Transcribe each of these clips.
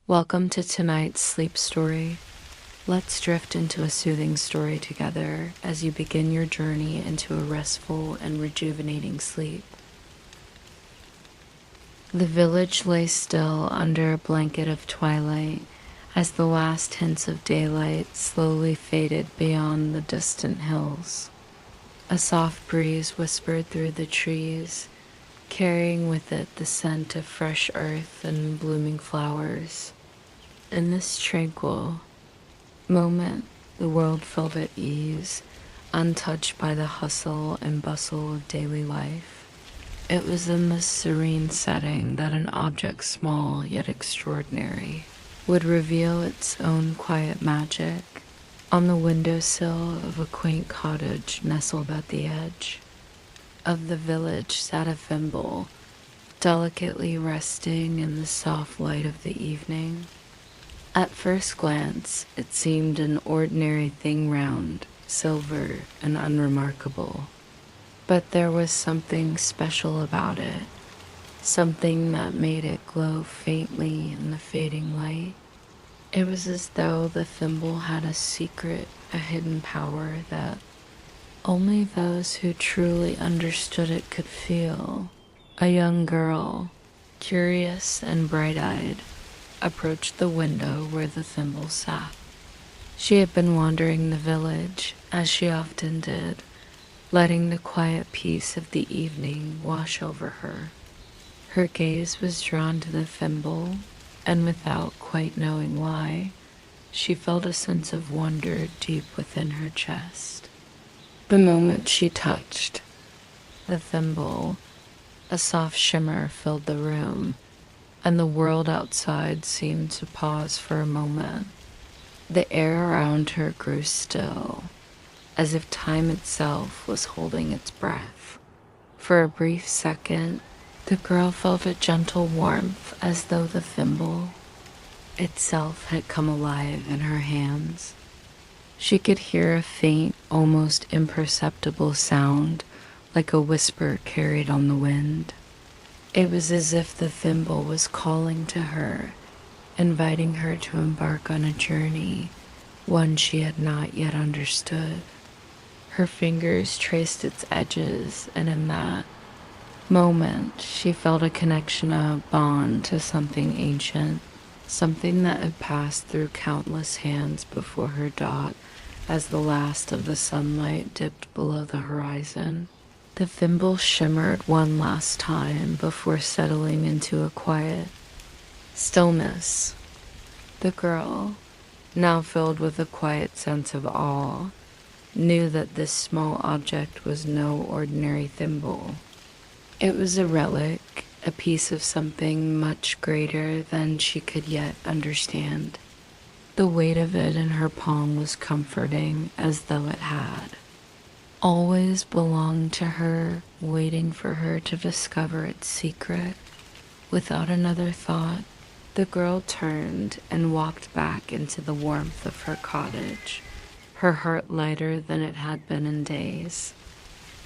Welcome to tonight's sleep story. Let's drift into a soothing story together as you begin your journey into a restful and rejuvenating sleep. The village lay still under a blanket of twilight as the last hints of daylight slowly faded beyond the distant hills. A soft breeze whispered through the trees, carrying with it the scent of fresh earth and blooming flowers. In this tranquil moment, the world felt at ease, untouched by the hustle and bustle of daily life. It was in this serene setting that an object small yet extraordinary would reveal its own quiet magic. On the windowsill of a quaint cottage nestled at the edge of the village sat a thimble, delicately resting in the soft light of the evening. At first glance, it seemed an ordinary thing, round, silver, and unremarkable. But there was something special about it, something that made it glow faintly in the fading light. It was as though the thimble had a secret, a hidden power that only those who truly understood it could feel. A young girl, curious and bright-eyed, approached the window where the thimble sat. She had been wandering the village, as she often did, letting the quiet peace of the evening wash over her. Her gaze was drawn to the thimble, and without quite knowing why, she felt a sense of wonder deep within her chest. The moment she touched the thimble, a soft shimmer filled the room, and the world outside seemed to pause for a moment. The air around her grew still, as if time itself was holding its breath. For a brief second, the girl felt a gentle warmth, as though the thimble itself had come alive in her hands. She could hear a faint, almost imperceptible sound, like a whisper carried on the wind. It was as if the thimble was calling to her, inviting her to embark on a journey, one she had not yet understood. Her fingers traced its edges, and in that moment, she felt a connection, a bond to something ancient, something that had passed through countless hands before her dot as the last of the sunlight dipped below the horizon. The thimble shimmered one last time before settling into a quiet stillness. The girl, now filled with a quiet sense of awe, knew that this small object was no ordinary thimble. It was a relic, a piece of something much greater than she could yet understand. The weight of it in her palm was comforting, as though it had always belonged to her, waiting for her to discover its secret. Without another thought, the girl turned and walked back into the warmth of her cottage, her heart lighter than it had been in days.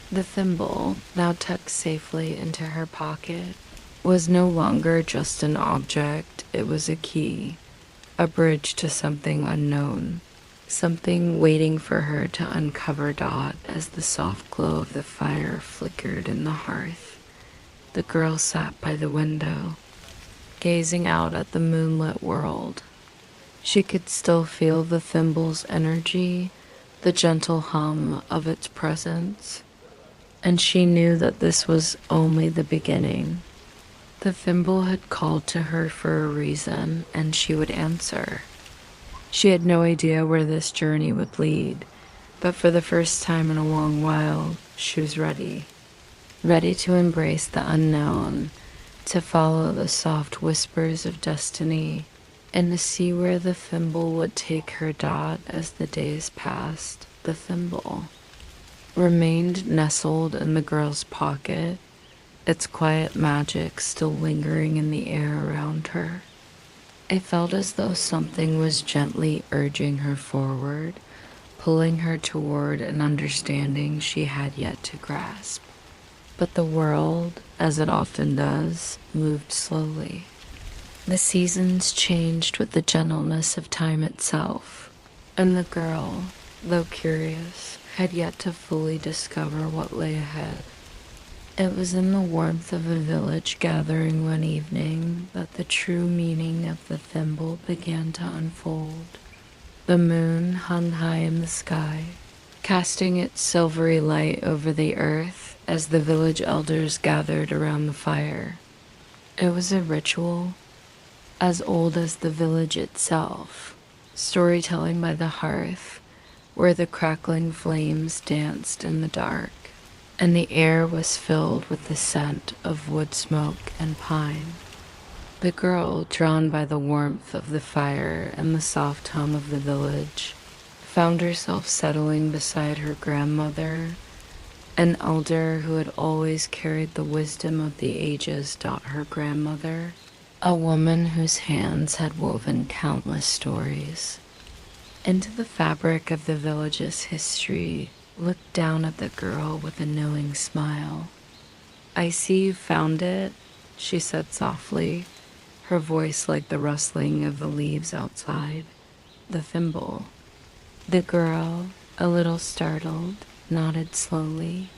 The thimble, now tucked safely into her pocket, was no longer just an object. It was a key, a bridge to something unknown, something waiting for her to uncover. Dot as the soft glow of the fire flickered in the hearth. The girl sat by the window, gazing out at the moonlit world. She could still feel the thimble's energy, the gentle hum of its presence, and she knew that this was only the beginning. The thimble had called to her for a reason, and she would answer. She had no idea where this journey would lead, but for the first time in a long while, she was ready. Ready to embrace the unknown, to follow the soft whispers of destiny, and to see where the thimble would take her. Dot as the days passed. The thimble remained nestled in the girl's pocket, its quiet magic still lingering in the air around her. It felt as though something was gently urging her forward, pulling her toward an understanding she had yet to grasp. But the world, as it often does, moved slowly. The seasons changed with the gentleness of time itself, and the girl, though curious, had yet to fully discover what lay ahead. It was in the warmth of a village gathering one evening that the true meaning of the thimble began to unfold. The moon hung high in the sky, casting its silvery light over the earth as the village elders gathered around the fire. It was a ritual as old as the village itself, storytelling by the hearth, where the crackling flames danced in the dark, and the air was filled with the scent of wood smoke and pine. The girl, drawn by the warmth of the fire and the soft hum of the village, found herself settling beside her grandmother, an elder who had always carried the wisdom of the ages taught her grandmother, a woman whose hands had woven countless stories. Into the fabric of the village's history looked down at the girl with a knowing smile. "I see you found it," she said softly, her voice like the rustling of the leaves outside. "The thimble." The girl, a little startled, nodded slowly,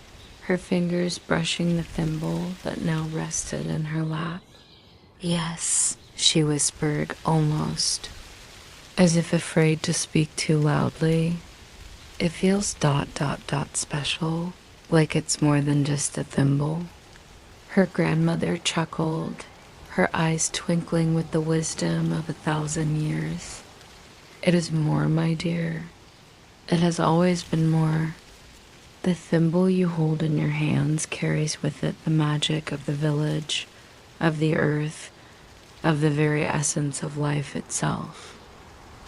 her fingers brushing the thimble that now rested in her lap. "Yes," she whispered, almost as if afraid to speak too loudly. "It feels ... special, like it's more than just a thimble." Her grandmother chuckled, her eyes twinkling with the wisdom of 1,000 years. "It is more, my dear. It has always been more. The thimble you hold in your hands carries with it the magic of the village, of the earth, of the very essence of life itself.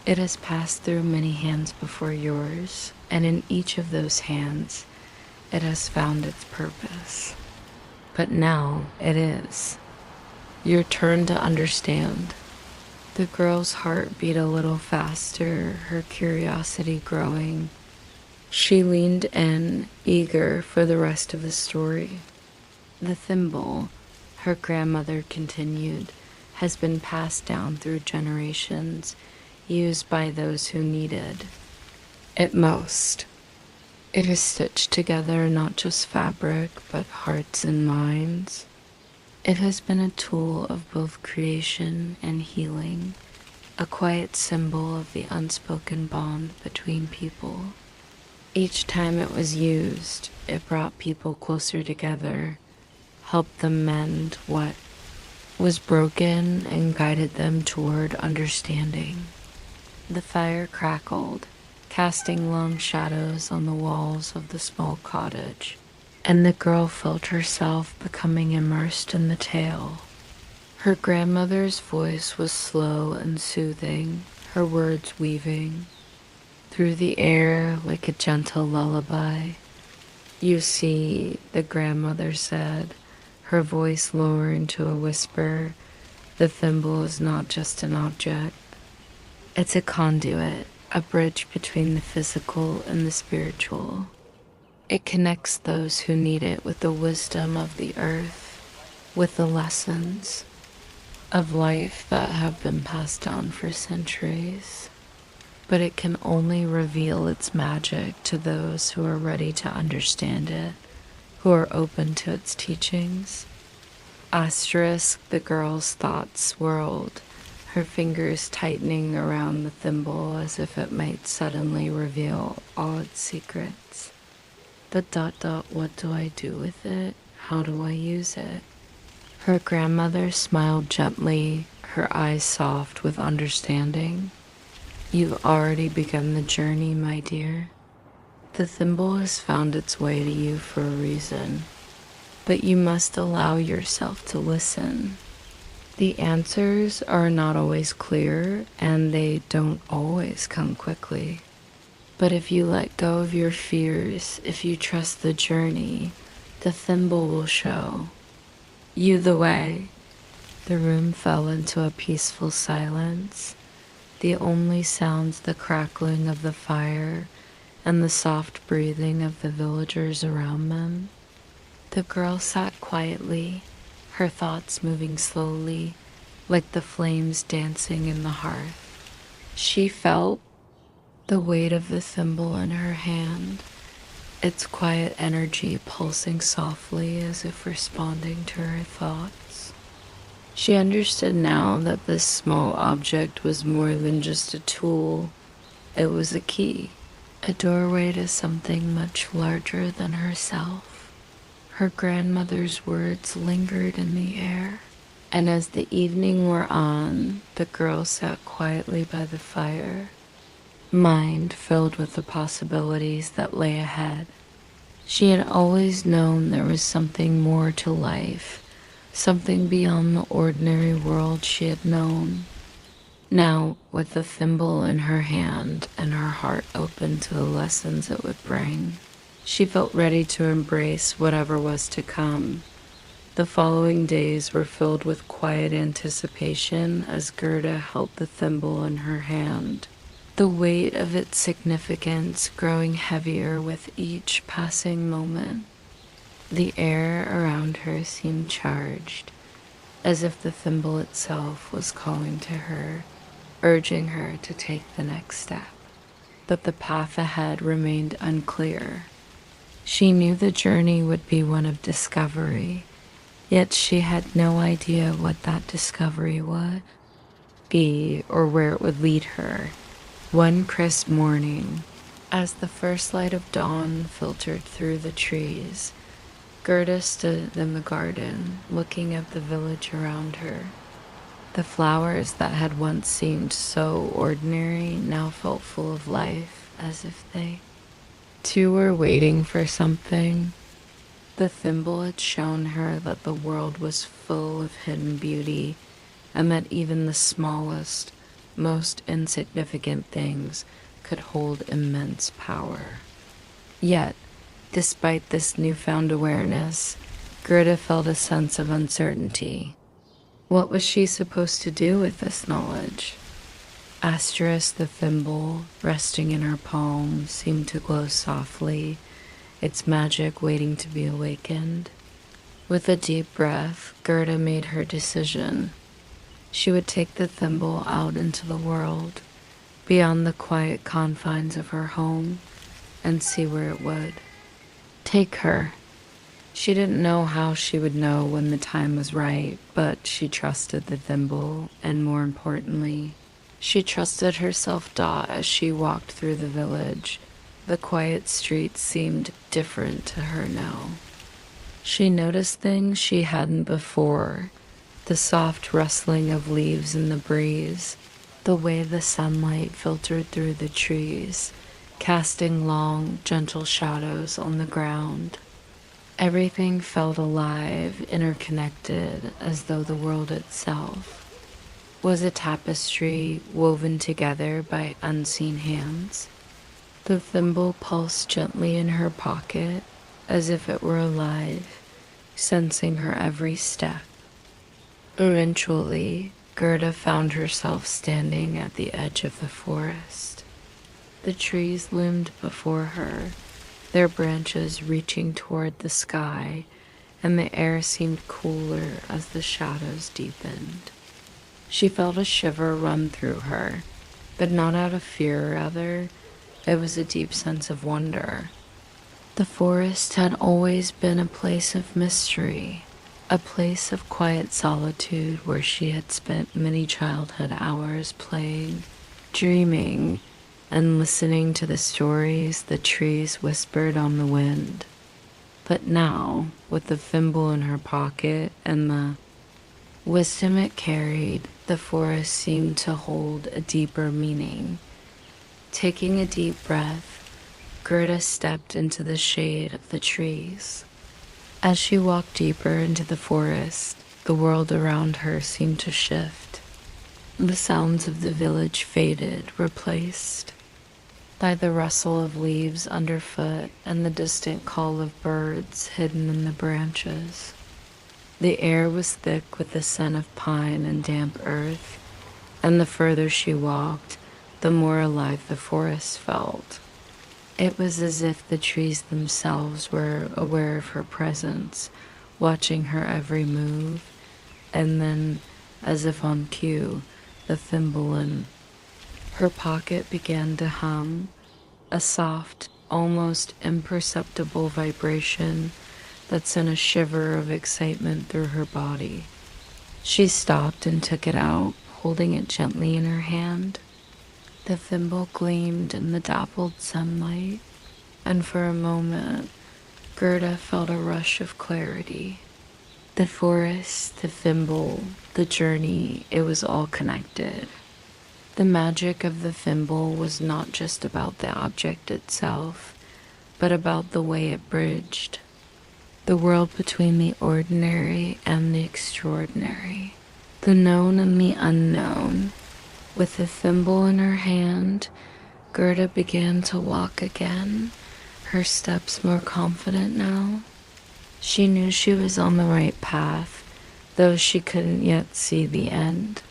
It has passed through many hands before yours, and in each of those hands it has found its purpose. But now it is your turn to understand." The girl's heart beat a little faster, her curiosity growing. She leaned in, eager for the rest of the story. "The thimble," her grandmother continued, "has been passed down through generations, used by those who needed it most. It has stitched together not just fabric, but hearts and minds. It has been a tool of both creation and healing, a quiet symbol of the unspoken bond between people. Each time it was used, it brought people closer together, helped them mend what was broken, and guided them toward understanding." The fire crackled, casting long shadows on the walls of the small cottage, and the girl felt herself becoming immersed in the tale. Her grandmother's voice was slow and soothing, her words weaving through the air like a gentle lullaby. "You see," the grandmother said, her voice lowering to a whisper, "the thimble is not just an object. It's a conduit, a bridge between the physical and the spiritual. It connects those who need it with the wisdom of the earth, with the lessons of life that have been passed down for centuries. But it can only reveal its magic to those who are ready to understand it, who are open to its teachings." Asterisk, the girl's thoughts swirled, her fingers tightening around the thimble as if it might suddenly reveal all its secrets. But ... what do I do with it? How do I use it? Her grandmother smiled gently, her eyes soft with understanding. "You've already begun the journey, my dear. The thimble has found its way to you for a reason, but you must allow yourself to listen. The answers are not always clear, and they don't always come quickly. But if you let go of your fears, if you trust the journey, the thimble will show you the way." The room fell into a peaceful silence, the only sounds the crackling of the fire and the soft breathing of the villagers around them. The girl sat quietly, her thoughts moving slowly, like the flames dancing in the hearth. She felt the weight of the thimble in her hand, its quiet energy pulsing softly as if responding to her thoughts. She understood now that this small object was more than just a tool. It was a key, a doorway to something much larger than herself. Her grandmother's words lingered in the air, and as the evening wore on, the girl sat quietly by the fire, mind filled with the possibilities that lay ahead. She had always known there was something more to life, something beyond the ordinary world she had known. Now, with the thimble in her hand and her heart open to the lessons it would bring, she felt ready to embrace whatever was to come. The following days were filled with quiet anticipation as Gerda held the thimble in her hand, the weight of its significance growing heavier with each passing moment. The air around her seemed charged, as if the thimble itself was calling to her, urging her to take the next step. But the path ahead remained unclear. She knew the journey would be one of discovery, yet she had no idea what that discovery would be or where it would lead her. One crisp morning, as the first light of dawn filtered through the trees, Gerda stood in the garden, looking at the village around her. The flowers that had once seemed so ordinary now felt full of life, as if they, too, were waiting for something. The thimble had shown her that the world was full of hidden beauty, and that even the smallest, most insignificant things could hold immense power. Yet, despite this newfound awareness, Gerda felt a sense of uncertainty. What was she supposed to do with this knowledge? Asterisk the thimble, resting in her palm, seemed to glow softly, its magic waiting to be awakened. With a deep breath, Gerda made her decision. She would take the thimble out into the world, beyond the quiet confines of her home, and see where it would take her. She didn't know how she would know when the time was right, but she trusted the thimble, and more importantly, she trusted her self-doubt as she walked through the village. The quiet streets seemed different to her now. She noticed things she hadn't before, the soft rustling of leaves in the breeze, the way the sunlight filtered through the trees, casting long, gentle shadows on the ground. Everything felt alive, interconnected, as though the world itself was a tapestry woven together by unseen hands. The thimble pulsed gently in her pocket, as if it were alive, sensing her every step. Eventually, Gerda found herself standing at the edge of the forest. The trees loomed before her, their branches reaching toward the sky, and the air seemed cooler as the shadows deepened. She felt a shiver run through her, but not out of fear, rather. It was a deep sense of wonder. The forest had always been a place of mystery, a place of quiet solitude where she had spent many childhood hours playing, dreaming, and listening to the stories the trees whispered on the wind. But now, with the thimble in her pocket and the wisdom it carried, the forest seemed to hold a deeper meaning. Taking a deep breath, Gerda stepped into the shade of the trees. As she walked deeper into the forest, the world around her seemed to shift. The sounds of the village faded, replaced by the rustle of leaves underfoot and the distant call of birds hidden in the branches. The air was thick with the scent of pine and damp earth, and the further she walked, the more alive the forest felt. It was as if the trees themselves were aware of her presence, watching her every move, and then, as if on cue, the thimble in her pocket began to hum, a soft, almost imperceptible vibration that sent a shiver of excitement through her body. She stopped and took it out, holding it gently in her hand. The thimble gleamed in the dappled sunlight, and for a moment, Gerda felt a rush of clarity. The forest, the thimble, the journey, it was all connected. The magic of the thimble was not just about the object itself, but about the way it bridged the world between the ordinary and the extraordinary, the known and the unknown. With the thimble in her hand, Gerda began to walk again, her steps more confident now. She knew she was on the right path, though she couldn't yet see the end.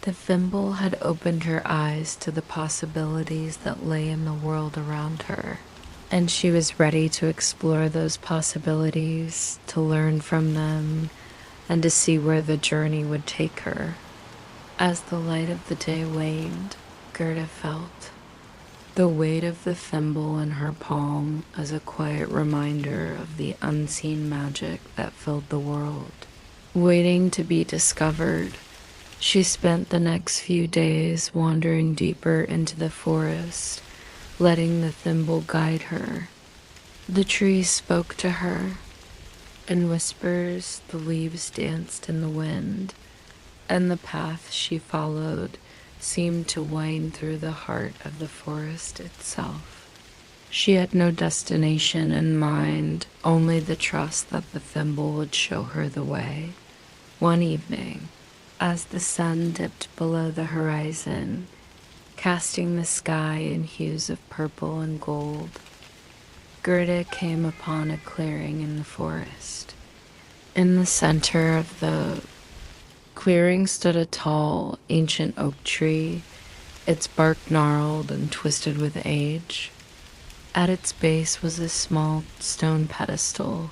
The thimble had opened her eyes to the possibilities that lay in the world around her, and she was ready to explore those possibilities, to learn from them, and to see where the journey would take her. As the light of the day waned, Gerda felt the weight of the thimble in her palm as a quiet reminder of the unseen magic that filled the world, waiting to be discovered. She spent the next few days wandering deeper into the forest, letting the thimble guide her. The trees spoke to her. In whispers, the leaves danced in the wind, and the path she followed seemed to wind through the heart of the forest itself. She had no destination in mind, only the trust that the thimble would show her the way. One evening, as the sun dipped below the horizon, casting the sky in hues of purple and gold, Gerda came upon a clearing in the forest. In the center of the clearing stood a tall, ancient oak tree, its bark gnarled and twisted with age. At its base was a small stone pedestal,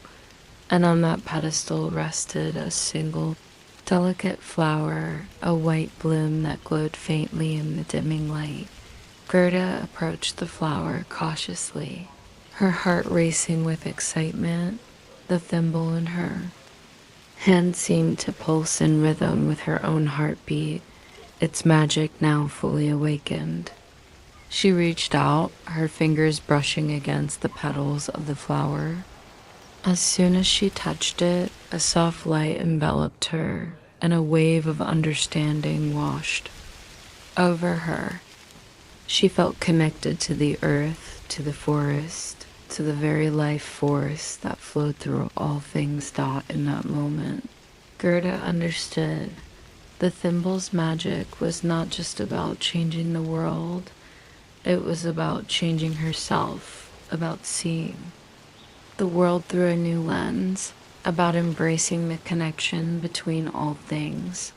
and on that pedestal rested a single delicate flower, a white bloom that glowed faintly in the dimming light. Gerda approached the flower cautiously, her heart racing with excitement, the thimble in her hand seemed to pulse in rhythm with her own heartbeat, its magic now fully awakened. She reached out, her fingers brushing against the petals of the flower. As soon as she touched it, a soft light enveloped her, and a wave of understanding washed over her. She felt connected to the earth, to the forest, to the very life force that flowed through all things thought in that moment. Gerda understood. The thimble's magic was not just about changing the world, it was about changing herself, about seeing the world through a new lens, about embracing the connection between all things.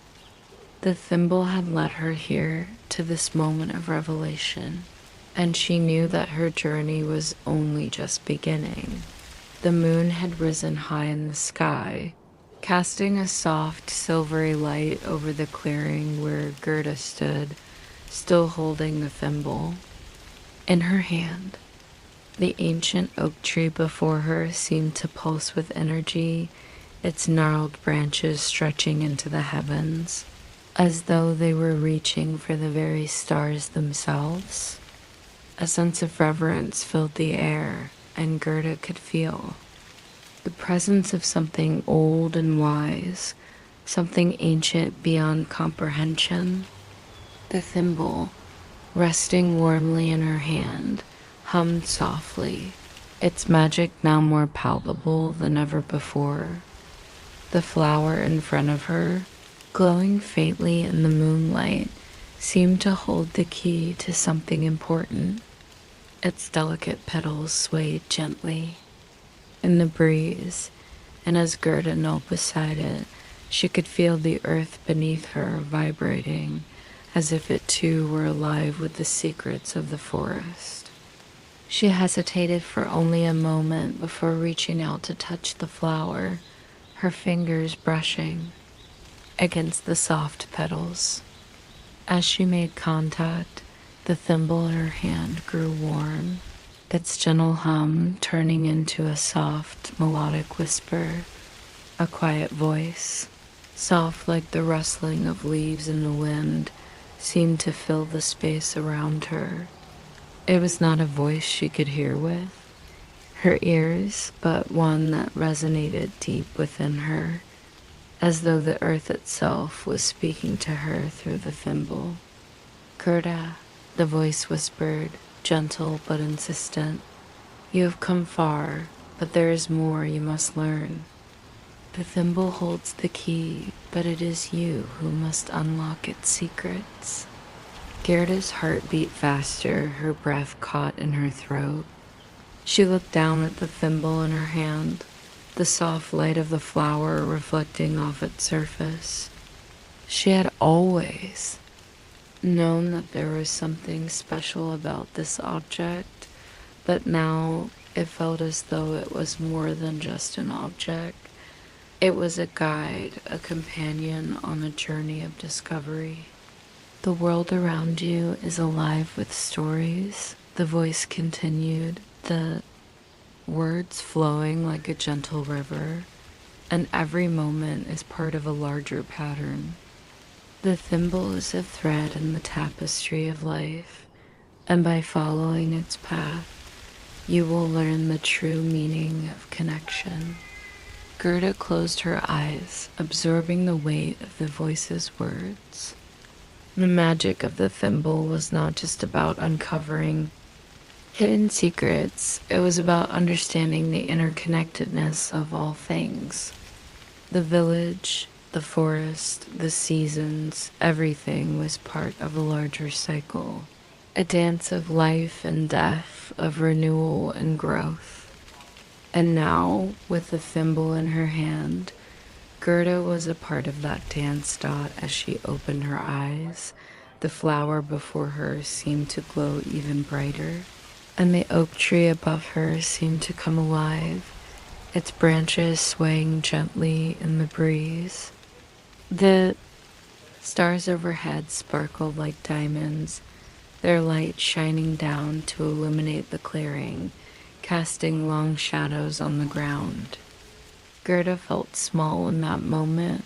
The thimble had led her here to this moment of revelation, and she knew that her journey was only just beginning. The moon had risen high in the sky, casting a soft, silvery light over the clearing where Gerda stood, still holding the thimble in her hand. The ancient oak tree before her seemed to pulse with energy, its gnarled branches stretching into the heavens, as though they were reaching for the very stars themselves. A sense of reverence filled the air, and Gerda could feel the presence of something old and wise, something ancient beyond comprehension. The thimble, resting warmly in her hand, hummed softly, its magic now more palpable than ever before. The flower in front of her, glowing faintly in the moonlight, seemed to hold the key to something important. Its delicate petals swayed gently in the breeze, and as Gerda knelt beside it, she could feel the earth beneath her vibrating, as if it too were alive with the secrets of the forest. She hesitated for only a moment before reaching out to touch the flower, her fingers brushing against the soft petals. As she made contact, the thimble in her hand grew warm, its gentle hum turning into a soft, melodic whisper, a quiet voice, soft like the rustling of leaves in the wind, seemed to fill the space around her. It was not a voice she could hear with her ears, but one that resonated deep within her, as though the earth itself was speaking to her through the thimble. Gerda, the voice whispered, gentle but insistent. You have come far, but there is more you must learn. The thimble holds the key, but it is you who must unlock its secrets. Gerda's heart beat faster, her breath caught in her throat. She looked down at the thimble in her hand, the soft light of the flower reflecting off its surface. She had always known that there was something special about this object, but now it felt as though it was more than just an object. It was a guide, a companion on a journey of discovery. The world around you is alive with stories, the voice continued, the words flowing like a gentle river, and every moment is part of a larger pattern. The thimble is a thread in the tapestry of life, and by following its path, you will learn the true meaning of connection. Gerda closed her eyes, absorbing the weight of the voice's words. The magic of the thimble was not just about uncovering hidden secrets, it was about understanding the interconnectedness of all things. The village, the forest, the seasons, everything was part of a larger cycle, a dance of life and death, of renewal and growth. And now, with the thimble in her hand, Gerda was a part of that dance. As she opened her eyes, the flower before her seemed to glow even brighter, and the oak tree above her seemed to come alive, its branches swaying gently in the breeze. The stars overhead sparkled like diamonds, their light shining down to illuminate the clearing, casting long shadows on the ground. Gerda felt small in that moment,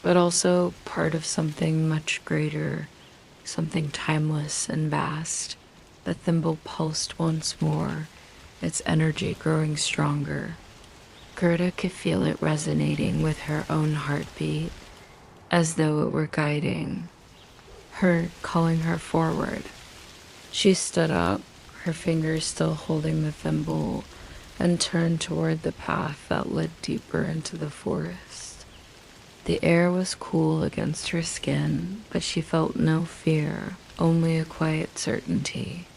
but also part of something much greater, something timeless and vast. The thimble pulsed once more, its energy growing stronger. Gerda could feel it resonating with her own heartbeat, as though it were guiding her, calling her forward. She stood up, her fingers still holding the thimble, and turned toward the path that led deeper into the forest. The air was cool against her skin, but she felt no fear, only a quiet certainty.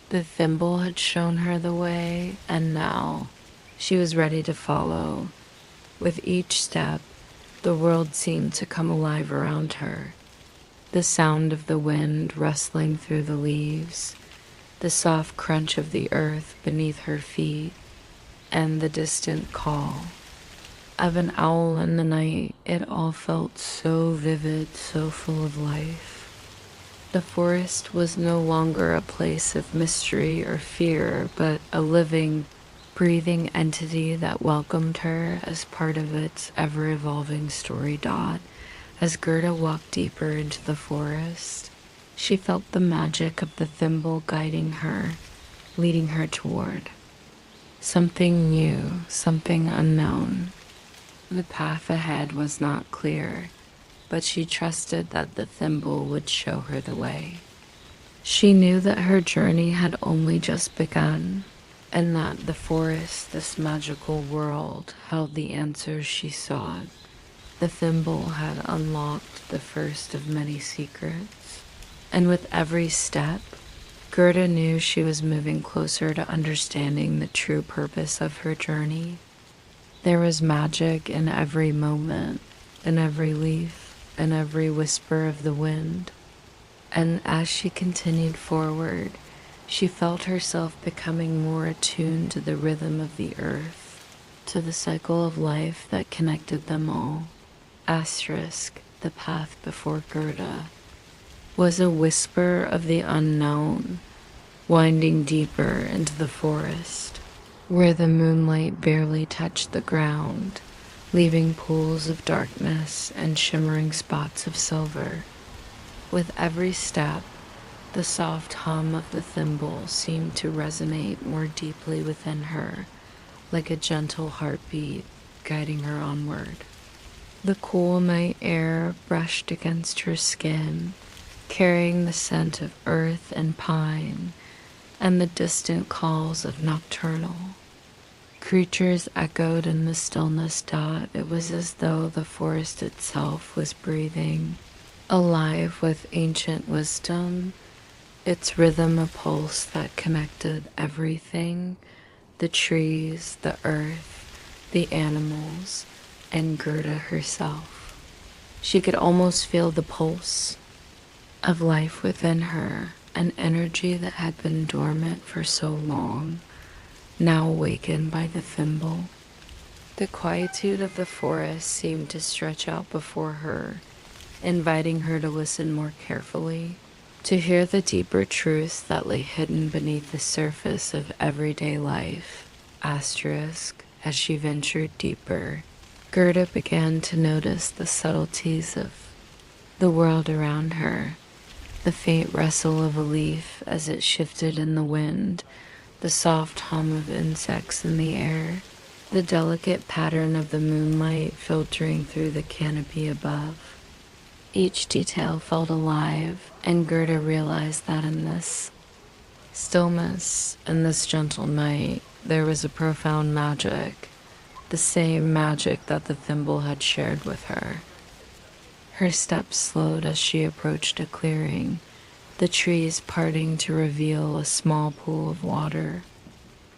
The thimble had shown her the way, and now she was ready to follow. With each step, the world seemed to come alive around her. The sound of the wind rustling through the leaves, the soft crunch of the earth beneath her feet, and the distant call of an owl in the night, it all felt so vivid, so full of life. The forest was no longer a place of mystery or fear, but a living, breathing entity that welcomed her as part of its ever-evolving story. As Gerda walked deeper into the forest, she felt the magic of the thimble guiding her, leading her toward something new, something unknown. The path ahead was not clear, but she trusted that the thimble would show her the way. She knew that her journey had only just begun, and that the forest, this magical world, held the answers she sought. The thimble had unlocked the first of many secrets, and with every step, Gerda knew she was moving closer to understanding the true purpose of her journey. There was magic in every moment, in every leaf, in every whisper of the wind. And as she continued forward, she felt herself becoming more attuned to the rhythm of the earth, to the cycle of life that connected them all. The path before Gerda was a whisper of the unknown, winding deeper into the forest, where the moonlight barely touched the ground, leaving pools of darkness and shimmering spots of silver. With every step, the soft hum of the thimble seemed to resonate more deeply within her, like a gentle heartbeat guiding her onward. The cool night air brushed against her skin, carrying the scent of earth and pine, and the distant calls of nocturnal creatures echoed in the stillness. It was as though the forest itself was breathing, alive with ancient wisdom, its rhythm a pulse that connected everything: the trees, the earth, the animals, and Gerda herself. She could almost feel the pulse of life within her, an energy that had been dormant for so long, now awakened by the thimble. The quietude of the forest seemed to stretch out before her, inviting her to listen more carefully, to hear the deeper truths that lay hidden beneath the surface of everyday life. As she ventured deeper, Gerda began to notice the subtleties of the world around her, the faint rustle of a leaf as it shifted in the wind, the soft hum of insects in the air, the delicate pattern of the moonlight filtering through the canopy above. Each detail felt alive, and Gerda realized that in this stillness, in this gentle night, there was a profound magic, the same magic that the thimble had shared with her. Her steps slowed as she approached a clearing, the trees parting to reveal a small pool of water.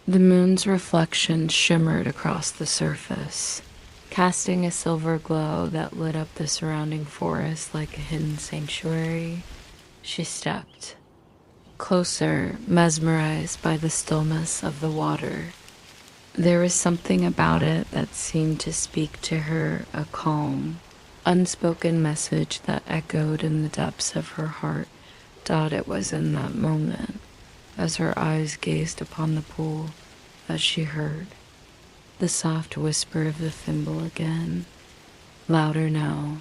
The moon's reflection shimmered across the surface, casting a silver glow that lit up the surrounding forest like a hidden sanctuary. She stepped closer, mesmerized by the stillness of the water. There was something about it that seemed to speak to her, a calm, unspoken message that echoed in the depths of her heart. It was in that moment, as her eyes gazed upon the pool, that she heard the soft whisper of the thimble again, louder now,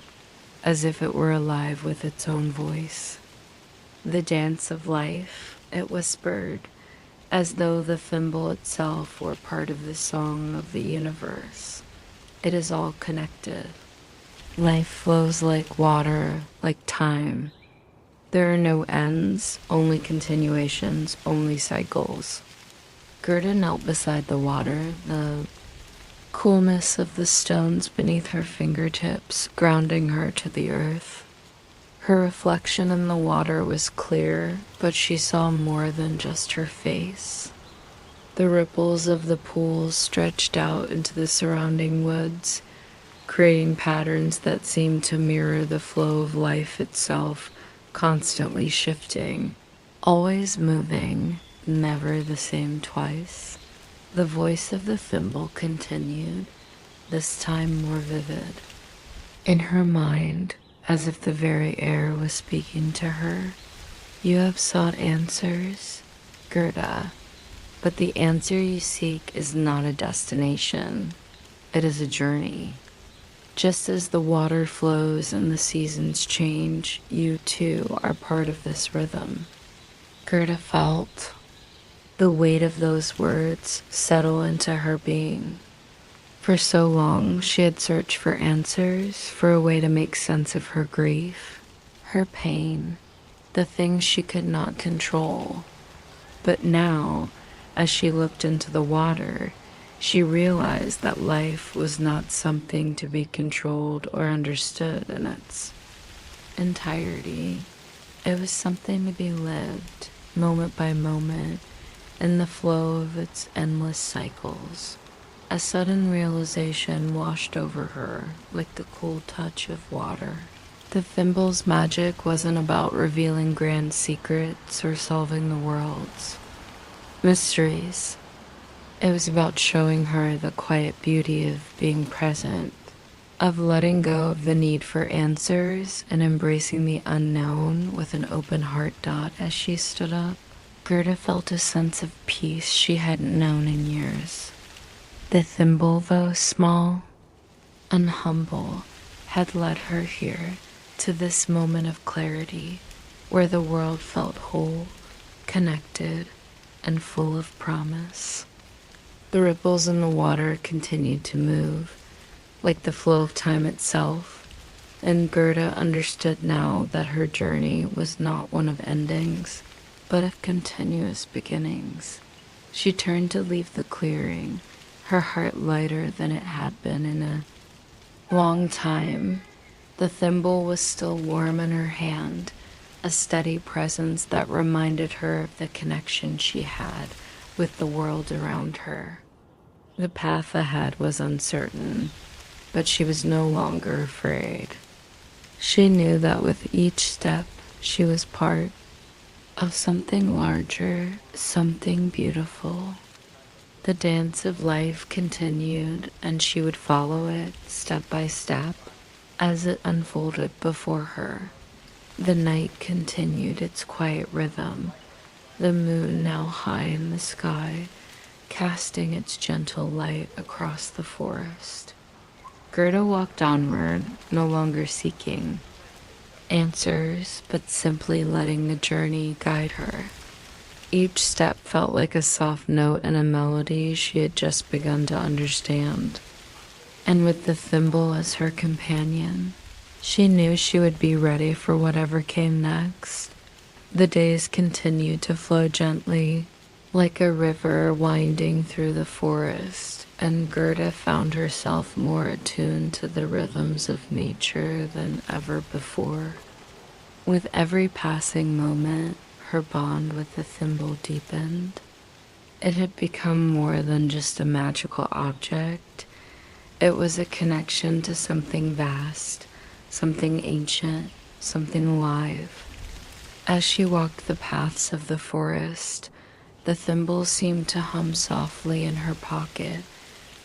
as if it were alive with its own voice. The dance of life, it whispered, as though the thimble itself were part of the song of the universe. It is all connected. Life flows like water, like time. There are no ends, only continuations, only cycles. Gerda knelt beside the water, the coolness of the stones beneath her fingertips grounding her to the earth. Her reflection in the water was clear, but she saw more than just her face. The ripples of the pool stretched out into the surrounding woods, creating patterns that seemed to mirror the flow of life itself, constantly shifting, always moving, never the same twice. The voice of the thimble continued, this time more vivid. In her mind, as if the very air was speaking to her. You have sought answers, Gerda, but the answer you seek is not a destination. It is a journey. Just as the water flows and the seasons change, you too are part of this rhythm. Gerda felt the weight of those words settle into her being. For so long, she had searched for answers, for a way to make sense of her grief, her pain, the things she could not control. But now, as she looked into the water, she realized that life was not something to be controlled or understood in its entirety. It was something to be lived, moment by moment, in the flow of its endless cycles. A sudden realization washed over her, like the cool touch of water. The thimble's magic wasn't about revealing grand secrets or solving the world's mysteries. It was about showing her the quiet beauty of being present, of letting go of the need for answers and embracing the unknown with an open heart. As she stood up, Gerda felt a sense of peace she hadn't known in years. The thimble, though small and humble, had led her here to this moment of clarity where the world felt whole, connected, and full of promise. The ripples in the water continued to move, like the flow of time itself, and Gerda understood now that her journey was not one of endings, but of continuous beginnings. She turned to leave the clearing, her heart lighter than it had been in a long time. The thimble was still warm in her hand, a steady presence that reminded her of the connection she had with the world around her. The path ahead was uncertain, but she was no longer afraid. She knew that with each step, she was part of something larger, something beautiful. The dance of life continued, and she would follow it step by step as it unfolded before her. The night continued its quiet rhythm, the moon now high in the sky, casting its gentle light across the forest. Gerda walked onward, no longer seeking answers, but simply letting the journey guide her. Each step felt like a soft note and a melody she had just begun to understand. And with the thimble as her companion, she knew she would be ready for whatever came next. The days continued to flow gently, like a river winding through the forest, and Gerda found herself more attuned to the rhythms of nature than ever before. With every passing moment, her bond with the thimble deepened. It had become more than just a magical object. It was a connection to something vast, something ancient, something alive. As she walked the paths of the forest, the thimble seemed to hum softly in her pocket,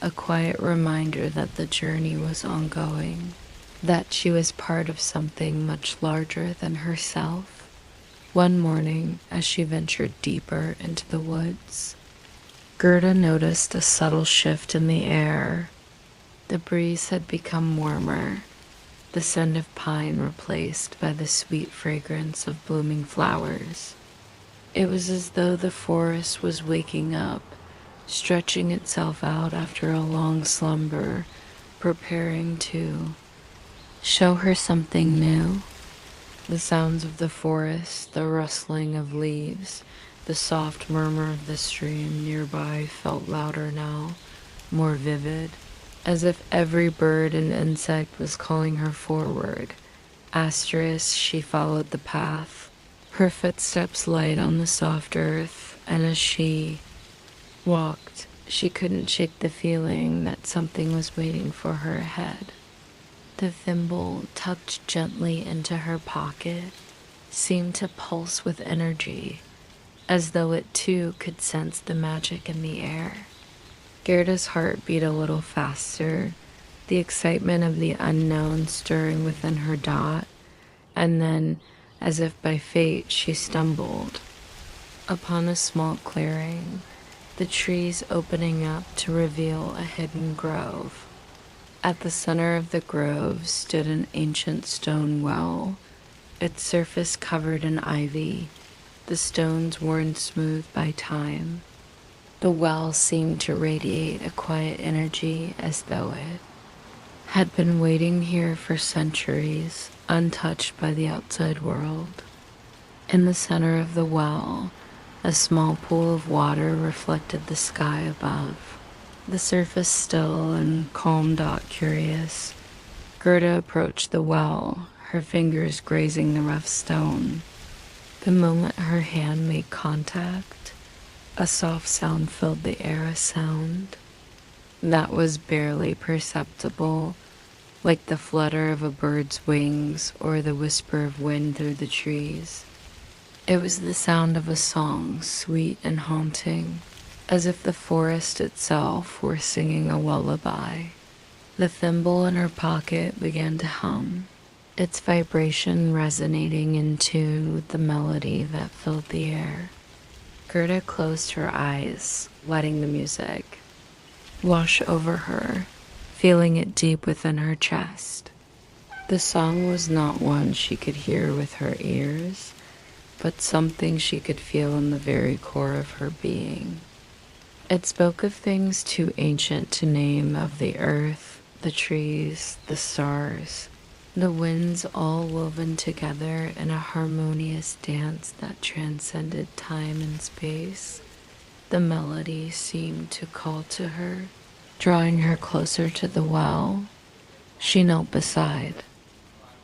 a quiet reminder that the journey was ongoing, that she was part of something much larger than herself. One morning, as she ventured deeper into the woods, Gerda noticed a subtle shift in the air. The breeze had become warmer, the scent of pine replaced by the sweet fragrance of blooming flowers. It was as though the forest was waking up, stretching itself out after a long slumber, preparing to show her something new. The sounds of the forest, the rustling of leaves, the soft murmur of the stream nearby felt louder now, more vivid, as if every bird and insect was calling her forward. She followed the path, her footsteps light on the soft earth, and as she walked, she couldn't shake the feeling that something was waiting for her ahead. The thimble, tucked gently into her pocket, seemed to pulse with energy, as though it too could sense the magic in the air. Gerda's heart beat a little faster, the excitement of the unknown stirring within her. And then, as if by fate, she stumbled upon a small clearing, the trees opening up to reveal a hidden grove. At the center of the grove stood an ancient stone well, its surface covered in ivy, the stones worn smooth by time. The well seemed to radiate a quiet energy, as though it had been waiting here for centuries, untouched by the outside world. In the center of the well, a small pool of water reflected the sky above. The surface still and calm. Curious, Gerda approached the well, her fingers grazing the rough stone. The moment her hand made contact, a soft sound filled the air, a sound that was barely perceptible, like the flutter of a bird's wings or the whisper of wind through the trees. It was the sound of a song, sweet and haunting, as if the forest itself were singing a lullaby. The thimble in her pocket began to hum, its vibration resonating into the melody that filled the air. Gerda closed her eyes, letting the music wash over her, feeling it deep within her chest. The song was not one she could hear with her ears, but something she could feel in the very core of her being. It spoke of things too ancient to name, of the earth, the trees, the stars, the winds, all woven together in a harmonious dance that transcended time and space. The melody seemed to call to her, drawing her closer to the well. She knelt beside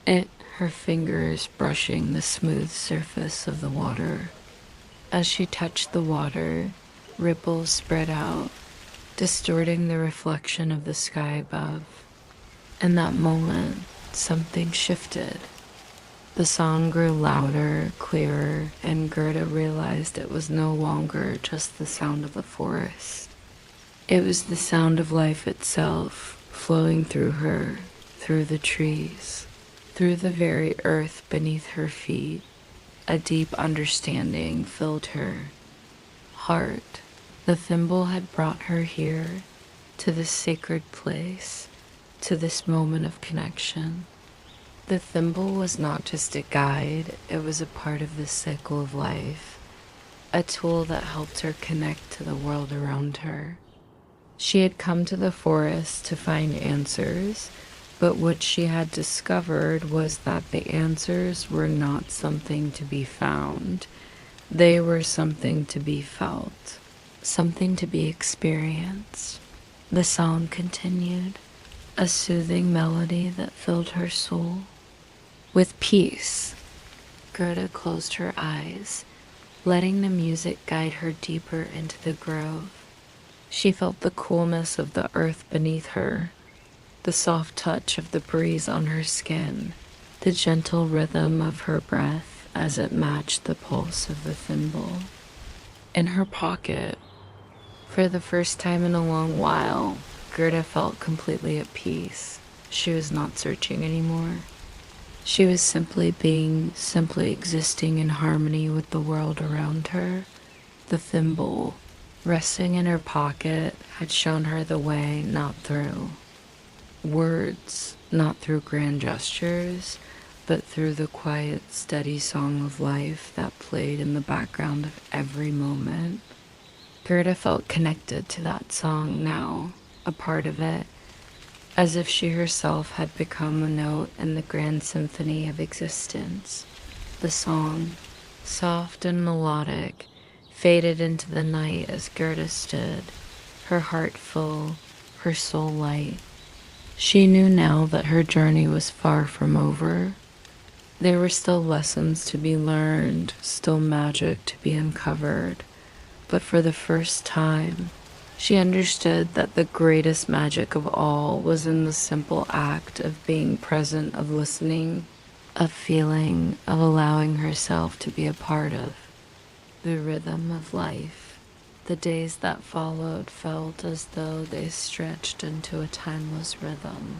it, her fingers brushing the smooth surface of the water. As she touched the water, ripples spread out, distorting the reflection of the sky above. In that moment, something shifted. The song grew louder, clearer, and Gerda realized it was no longer just the sound of the forest. It was the sound of life itself, flowing through her, through the trees, through the very earth beneath her feet. A deep understanding filled her heart. The thimble had brought her here, to this sacred place, to this moment of connection. The thimble was not just a guide, it was a part of the cycle of life, a tool that helped her connect to the world around her. She had come to the forest to find answers, but what she had discovered was that the answers were not something to be found. They were something to be felt, something to be experienced. The song continued, a soothing melody that filled her soul with peace. Gerda closed her eyes, letting the music guide her deeper into the grove. She felt the coolness of the earth beneath her, the soft touch of the breeze on her skin, the gentle rhythm of her breath as it matched the pulse of the thimble. In her pocket, for the first time in a long while, Gerda felt completely at peace. She was not searching anymore. She was simply existing in harmony with the world around her. The thimble, resting in her pocket, had shown her the way, not through words, not through grand gestures, but through the quiet, steady song of life that played in the background of every moment. Gerda felt connected to that song now, a part of it, as if she herself had become a note in the grand symphony of existence. The song, soft and melodic, faded into the night as Gerda stood, her heart full, her soul light. She knew now that her journey was far from over. There were still lessons to be learned, still magic to be uncovered. But for the first time, she understood that the greatest magic of all was in the simple act of being present, of listening, of feeling, of allowing herself to be a part of the rhythm of life. The days that followed felt as though they stretched into a timeless rhythm.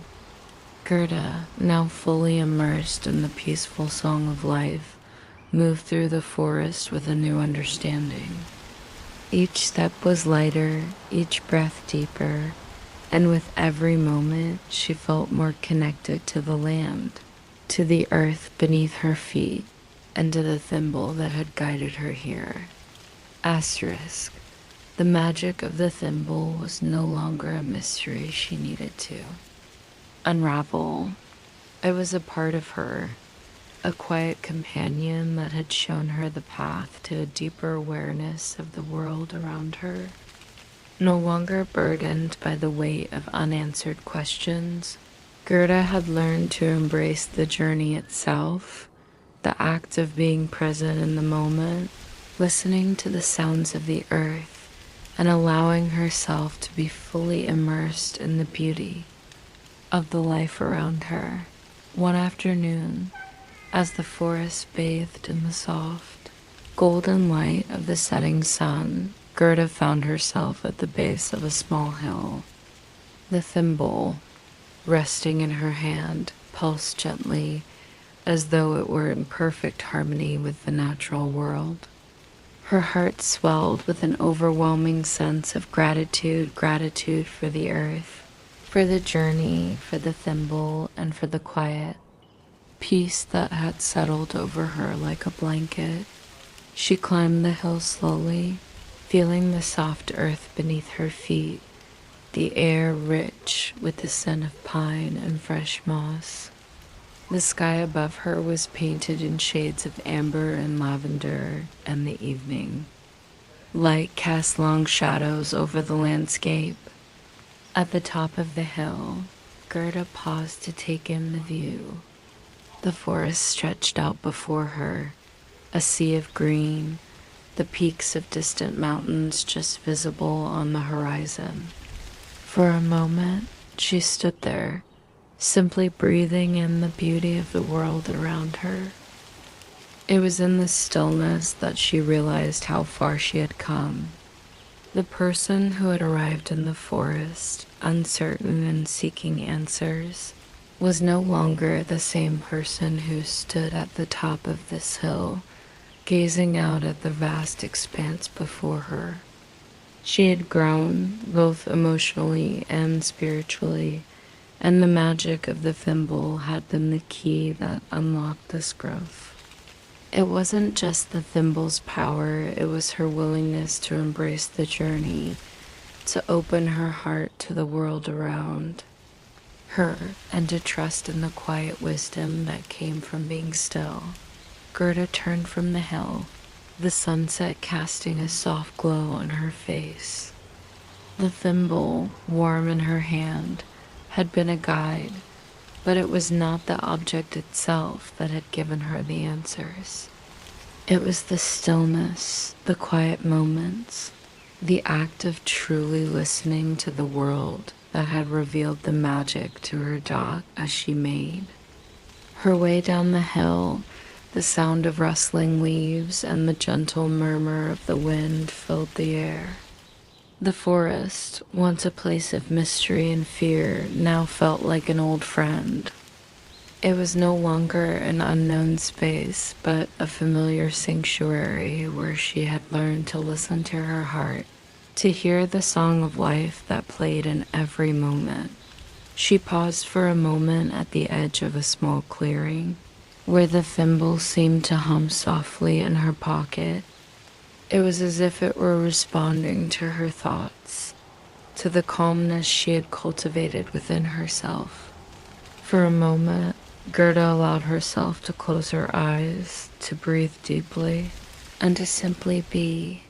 Gerda, now fully immersed in the peaceful song of life, moved through the forest with a new understanding. Each step was lighter, each breath deeper, and with every moment she felt more connected to the land, to the earth beneath her feet, and to the thimble that had guided her here. Asterisk. The magic of the thimble was no longer a mystery she needed to unravel. It was a part of her, a quiet companion that had shown her the path to a deeper awareness of the world around her. No longer burdened by the weight of unanswered questions, Gerda had learned to embrace the journey itself, the act of being present in the moment, listening to the sounds of the earth, and allowing herself to be fully immersed in the beauty of the life around her. One afternoon, as the forest bathed in the soft, golden light of the setting sun, Gerda found herself at the base of a small hill. The thimble, resting in her hand, pulsed gently, as though it were in perfect harmony with the natural world. Her heart swelled with an overwhelming sense of gratitude for the earth, for the journey, for the thimble, and for the quiet peace that had settled over her like a blanket. She climbed the hill slowly, feeling the soft earth beneath her feet, the air rich with the scent of pine and fresh moss. The sky above her was painted in shades of amber and lavender, and the evening light cast long shadows over the landscape. At the top of the hill, Gerda paused to take in the view. The forest stretched out before her, a sea of green, the peaks of distant mountains just visible on the horizon. For a moment, she stood there, simply breathing in the beauty of the world around her. It was in the stillness that she realized how far she had come. The person who had arrived in the forest, uncertain and seeking answers, was no longer the same person who stood at the top of this hill, gazing out at the vast expanse before her. She had grown, both emotionally and spiritually, and the magic of the thimble had been the key that unlocked this growth. It wasn't just the thimble's power, it was her willingness to embrace the journey, to open her heart to the world around her, and to trust in the quiet wisdom that came from being still. Gerda turned from the hill, the sunset casting a soft glow on her face. The thimble, warm in her hand, had been a guide, but it was not the object itself that had given her the answers. It was the stillness, the quiet moments, the act of truly listening to the world that had revealed the magic to her dot as she made. Her way down the hill, the sound of rustling leaves and the gentle murmur of the wind filled the air. The forest, once a place of mystery and fear, now felt like an old friend. It was no longer an unknown space, but a familiar sanctuary where she had learned to listen to her heart, to hear the song of life that played in every moment. She paused for a moment at the edge of a small clearing, where the thimble seemed to hum softly in her pocket. It was as if it were responding to her thoughts, to the calmness she had cultivated within herself. For a moment, Gerda allowed herself to close her eyes, to breathe deeply, and to simply be.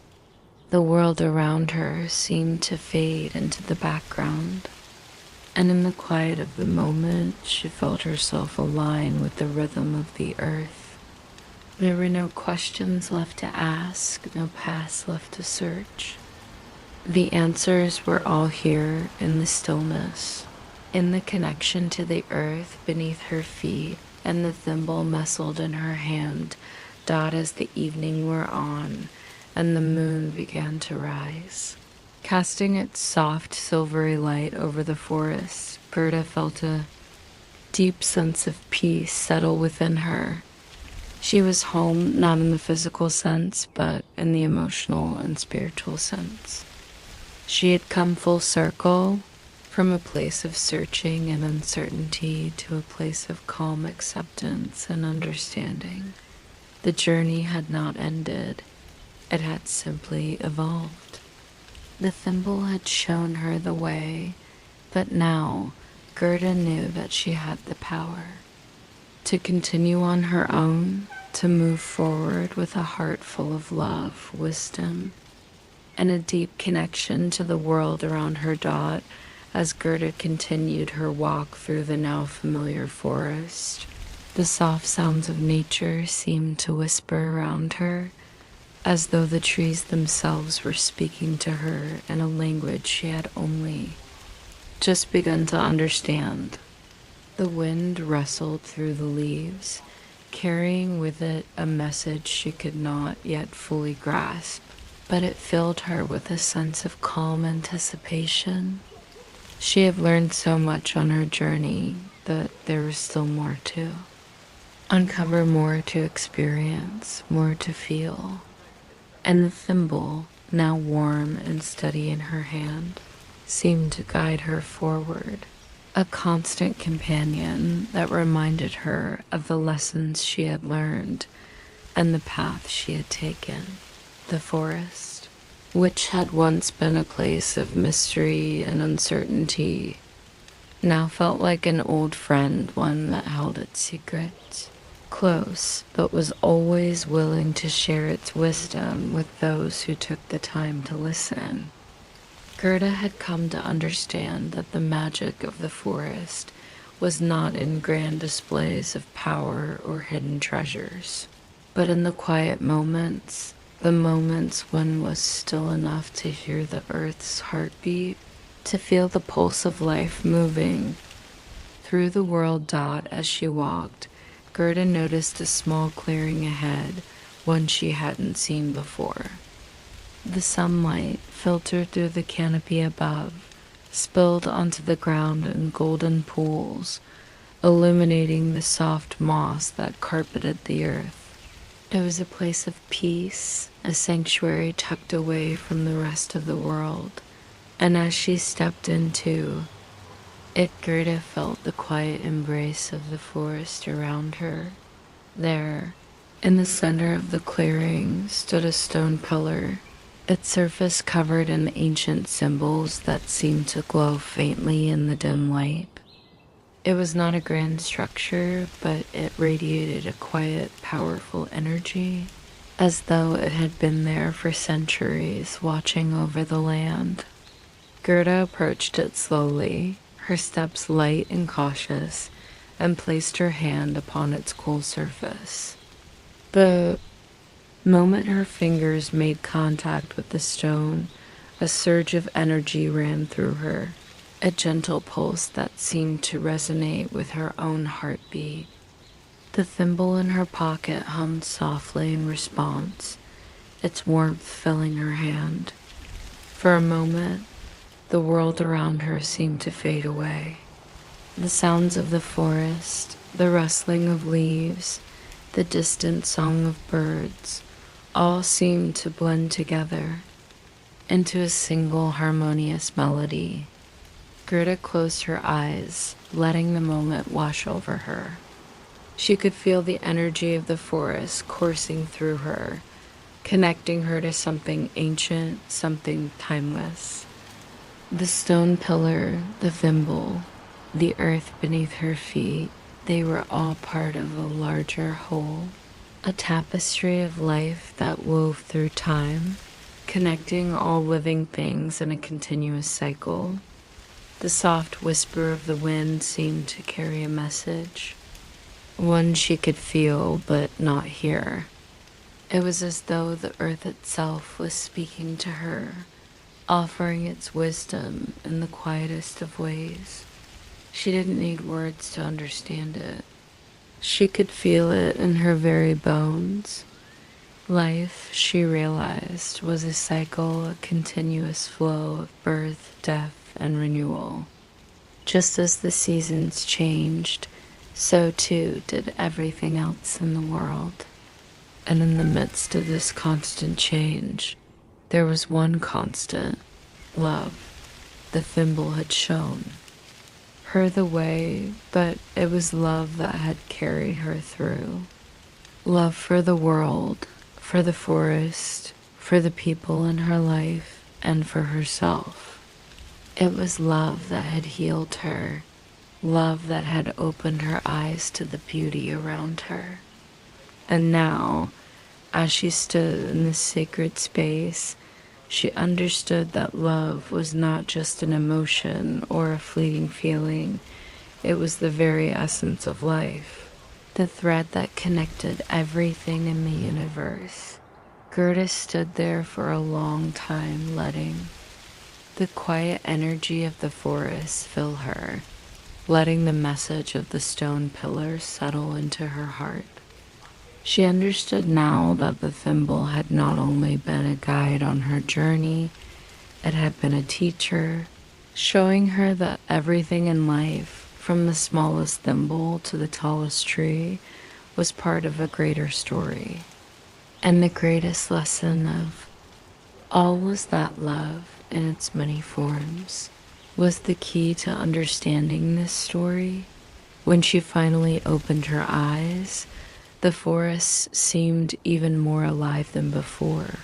The world around her seemed to fade into the background, and in the quiet of the moment, she felt herself align with the rhythm of the earth. There were no questions left to ask, no paths left to search. The answers were all here in the stillness, in the connection to the earth beneath her feet, and the thimble nestled in her hand, dot as the evening wore on, and the moon began to rise. Casting its soft, silvery light over the forest, Gerda felt a deep sense of peace settle within her. She was home, not in the physical sense, but in the emotional and spiritual sense. She had come full circle, from a place of searching and uncertainty to a place of calm acceptance and understanding. The journey had not ended, it had simply evolved. The thimble had shown her the way, but now Gerda knew that she had the power to continue on her own, to move forward with a heart full of love, wisdom, and a deep connection to the world around her dot. As Gerda continued her walk through the now familiar forest, the soft sounds of nature seemed to whisper around her, as though the trees themselves were speaking to her in a language she had only just begun to understand. The wind rustled through the leaves, carrying with it a message she could not yet fully grasp, but it filled her with a sense of calm anticipation. She had learned so much on her journey that there was still more to uncover, more to experience, more to feel. And the thimble, now warm and steady in her hand, seemed to guide her forward, a constant companion that reminded her of the lessons she had learned and the path she had taken. The forest, which had once been a place of mystery and uncertainty, now felt like an old friend, one that held its secrets close, but was always willing to share its wisdom with those who took the time to listen. Gerda had come to understand that the magic of the forest was not in grand displays of power or hidden treasures, but in the quiet moments, the moments when was still enough to hear the earth's heartbeat, to feel the pulse of life moving through the world. As she walked, Gerda noticed a small clearing ahead, one she hadn't seen before. The sunlight filtered through the canopy above, spilled onto the ground in golden pools, illuminating the soft moss that carpeted the earth. It was a place of peace, a sanctuary tucked away from the rest of the world, and as she stepped into it, Gerda felt the quiet embrace of the forest around her. There, in the center of the clearing, stood a stone pillar, its surface covered in ancient symbols that seemed to glow faintly in the dim light. It was not a grand structure, but it radiated a quiet, powerful energy, as though it had been there for centuries, watching over the land. Gerda approached it slowly, her steps light and cautious, and placed her hand upon its cool surface. The moment her fingers made contact with the stone, a surge of energy ran through her, a gentle pulse that seemed to resonate with her own heartbeat. The thimble in her pocket hummed softly in response, its warmth filling her hand. For a moment, the world around her seemed to fade away. The sounds of the forest, the rustling of leaves, the distant song of birds, all seemed to blend together into a single harmonious melody. Gerda closed her eyes, letting the moment wash over her. She could feel the energy of the forest coursing through her, connecting her to something ancient, something timeless. The stone pillar, the thimble, the earth beneath her feet, they were all part of a larger whole, a tapestry of life that wove through time, connecting all living things in a continuous cycle. The soft whisper of the wind seemed to carry a message, one she could feel but not hear. It was as though the earth itself was speaking to her, offering its wisdom in the quietest of ways. She didn't need words to understand it. She could feel it in her very bones. Life, she realized, was a cycle, a continuous flow of birth, death, and renewal. Just as the seasons changed, so too did everything else in the world. And in the midst of this constant change, there was one constant: love. The thimble had shown her the way, but it was love that had carried her through. Love for the world, for the forest, for the people in her life, and for herself. It was love that had healed her, love that had opened her eyes to the beauty around her. And now, as she stood in this sacred space, she understood that love was not just an emotion or a fleeting feeling. It was the very essence of life, the thread that connected everything in the universe. Gerda stood there for a long time, letting the quiet energy of the forest fill her, letting the message of the stone pillar settle into her heart. She understood now that the thimble had not only been a guide on her journey, it had been a teacher, showing her that everything in life, from the smallest thimble to the tallest tree, was part of a greater story. And the greatest lesson of all was that love, in its many forms, was the key to understanding this story. When she finally opened her eyes, the forest seemed even more alive than before.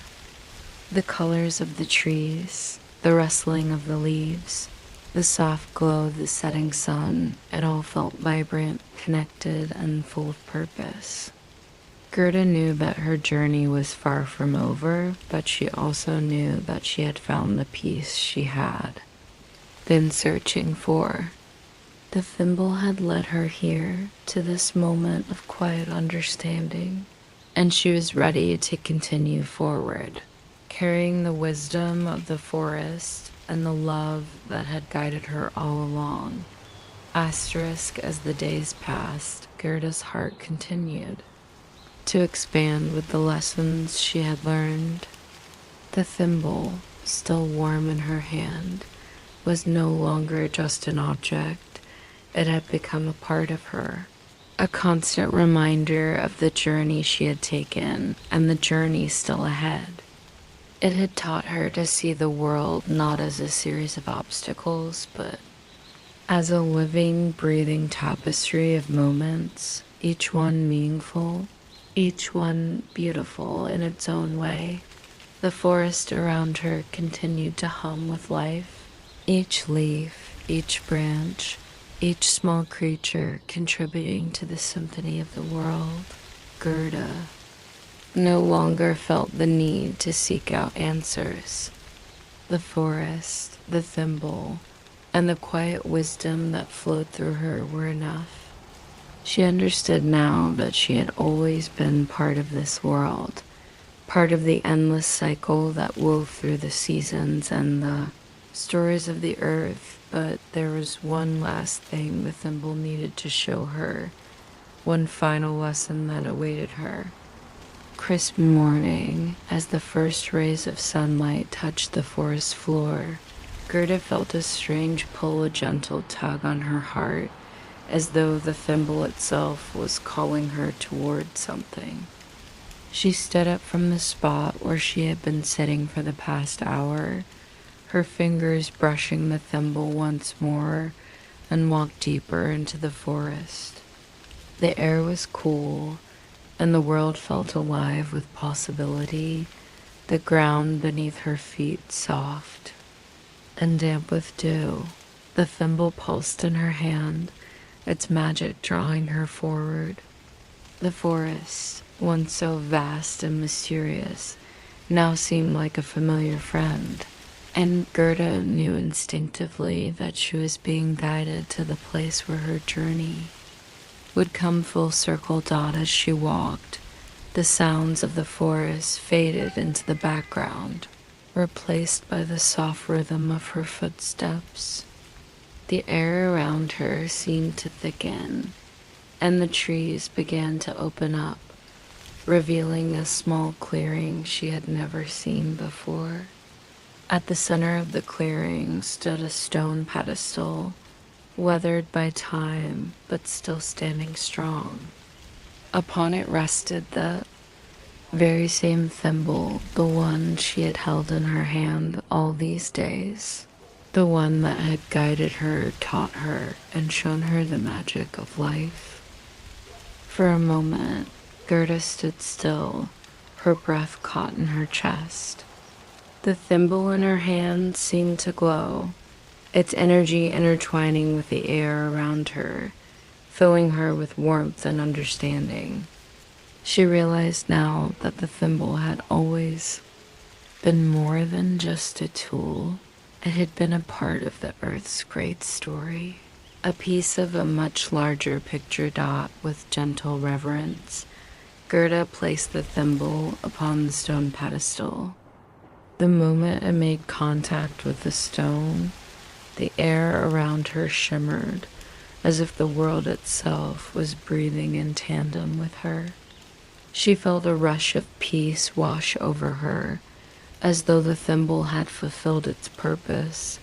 The colors of the trees, the rustling of the leaves, the soft glow of the setting sun, it all felt vibrant, connected, and full of purpose. Gerda knew that her journey was far from over, but she also knew that she had found the peace she had been searching for. The thimble had led her here to this moment of quiet understanding, and she was ready to continue forward, carrying the wisdom of the forest and the love that had guided her all along. Asterisk as the days passed, Gerda's heart continued to expand with the lessons she had learned. The thimble, still warm in her hand, was no longer just an object. It had become a part of her, a constant reminder of the journey she had taken and the journey still ahead. It had taught her to see the world not as a series of obstacles, but as a living, breathing tapestry of moments, each one meaningful, each one beautiful in its own way. The forest around her continued to hum with life, each leaf, each branch, each small creature contributing to the symphony of the world. Gerda no longer felt the need to seek out answers. The forest, the thimble, and the quiet wisdom that flowed through her were enough. She understood now that she had always been part of this world, part of the endless cycle that wove through the seasons and the stories of the earth. But there was one last thing the thimble needed to show her, one final lesson that awaited her. Crisp morning, as the first rays of sunlight touched the forest floor, Gerda felt a strange pull, a gentle tug on her heart, as though the thimble itself was calling her toward something. She stood up from the spot where she had been sitting for the past hour, her fingers brushing the thimble once more, and walked deeper into the forest. The air was cool, and the world felt alive with possibility, the ground beneath her feet soft and damp with dew. The thimble pulsed in her hand, its magic drawing her forward. The forest, once so vast and mysterious, now seemed like a familiar friend, and Gerda knew instinctively that she was being guided to the place where her journey would come full circle. As she walked, the sounds of the forest faded into the background, replaced by the soft rhythm of her footsteps. The air around her seemed to thicken, and the trees began to open up, revealing a small clearing she had never seen before. At the center of the clearing stood a stone pedestal, weathered by time but still standing strong. Upon it rested the very same thimble, the one she had held in her hand all these days. The one that had guided her, taught her, and shown her the magic of life. For a moment, Gerda stood still, her breath caught in her chest. The thimble in her hand seemed to glow, its energy intertwining with the air around her, filling her with warmth and understanding. She realized now that the thimble had always been more than just a tool. It had been a part of the Earth's great story, a piece of a much larger picture. With gentle reverence, Gerda placed the thimble upon the stone pedestal. The moment it made contact with the stone, the air around her shimmered, as if the world itself was breathing in tandem with her. She felt a rush of peace wash over her, as though the thimble had fulfilled its purpose,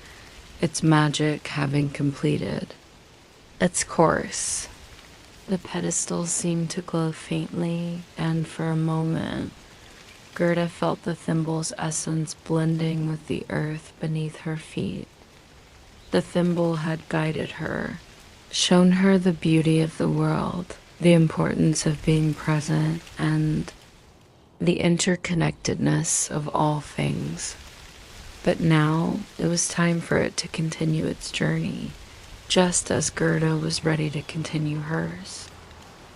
its magic having completed its course. The pedestal seemed to glow faintly, and for a moment, Gerda felt the thimble's essence blending with the earth beneath her feet. The thimble had guided her, shown her the beauty of the world, the importance of being present, and the interconnectedness of all things. But now it was time for it to continue its journey, just as Gerda was ready to continue hers.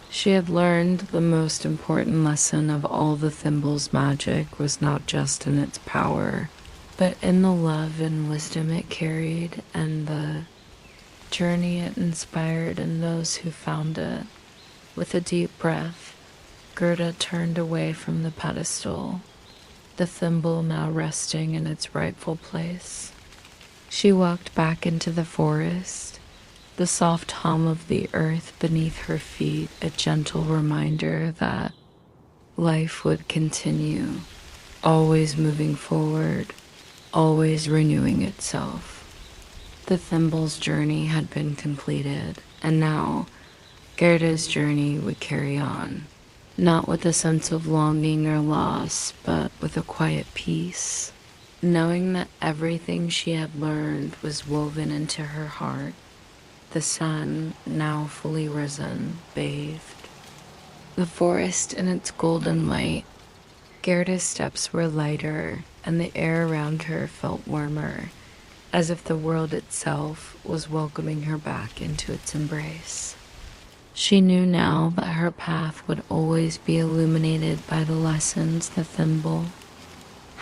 She had learned the most important lesson of all the thimble's magic was not just in its power, but in the love and wisdom it carried and the journey it inspired in those who found it. With a deep breath, Gerda turned away from the pedestal, the thimble now resting in its rightful place. She walked back into the forest, the soft hum of the earth beneath her feet a gentle reminder that life would continue, always moving forward, always renewing itself. The thimble's journey had been completed, and now Gerda's journey would carry on, not with a sense of longing or loss, but with a quiet peace, knowing that everything she had learned was woven into her heart. The sun, now fully risen, bathed the forest in its golden light. Gerda's steps were lighter, and the air around her felt warmer, as if the world itself was welcoming her back into its embrace. She knew now that her path would always be illuminated by the lessons the thimble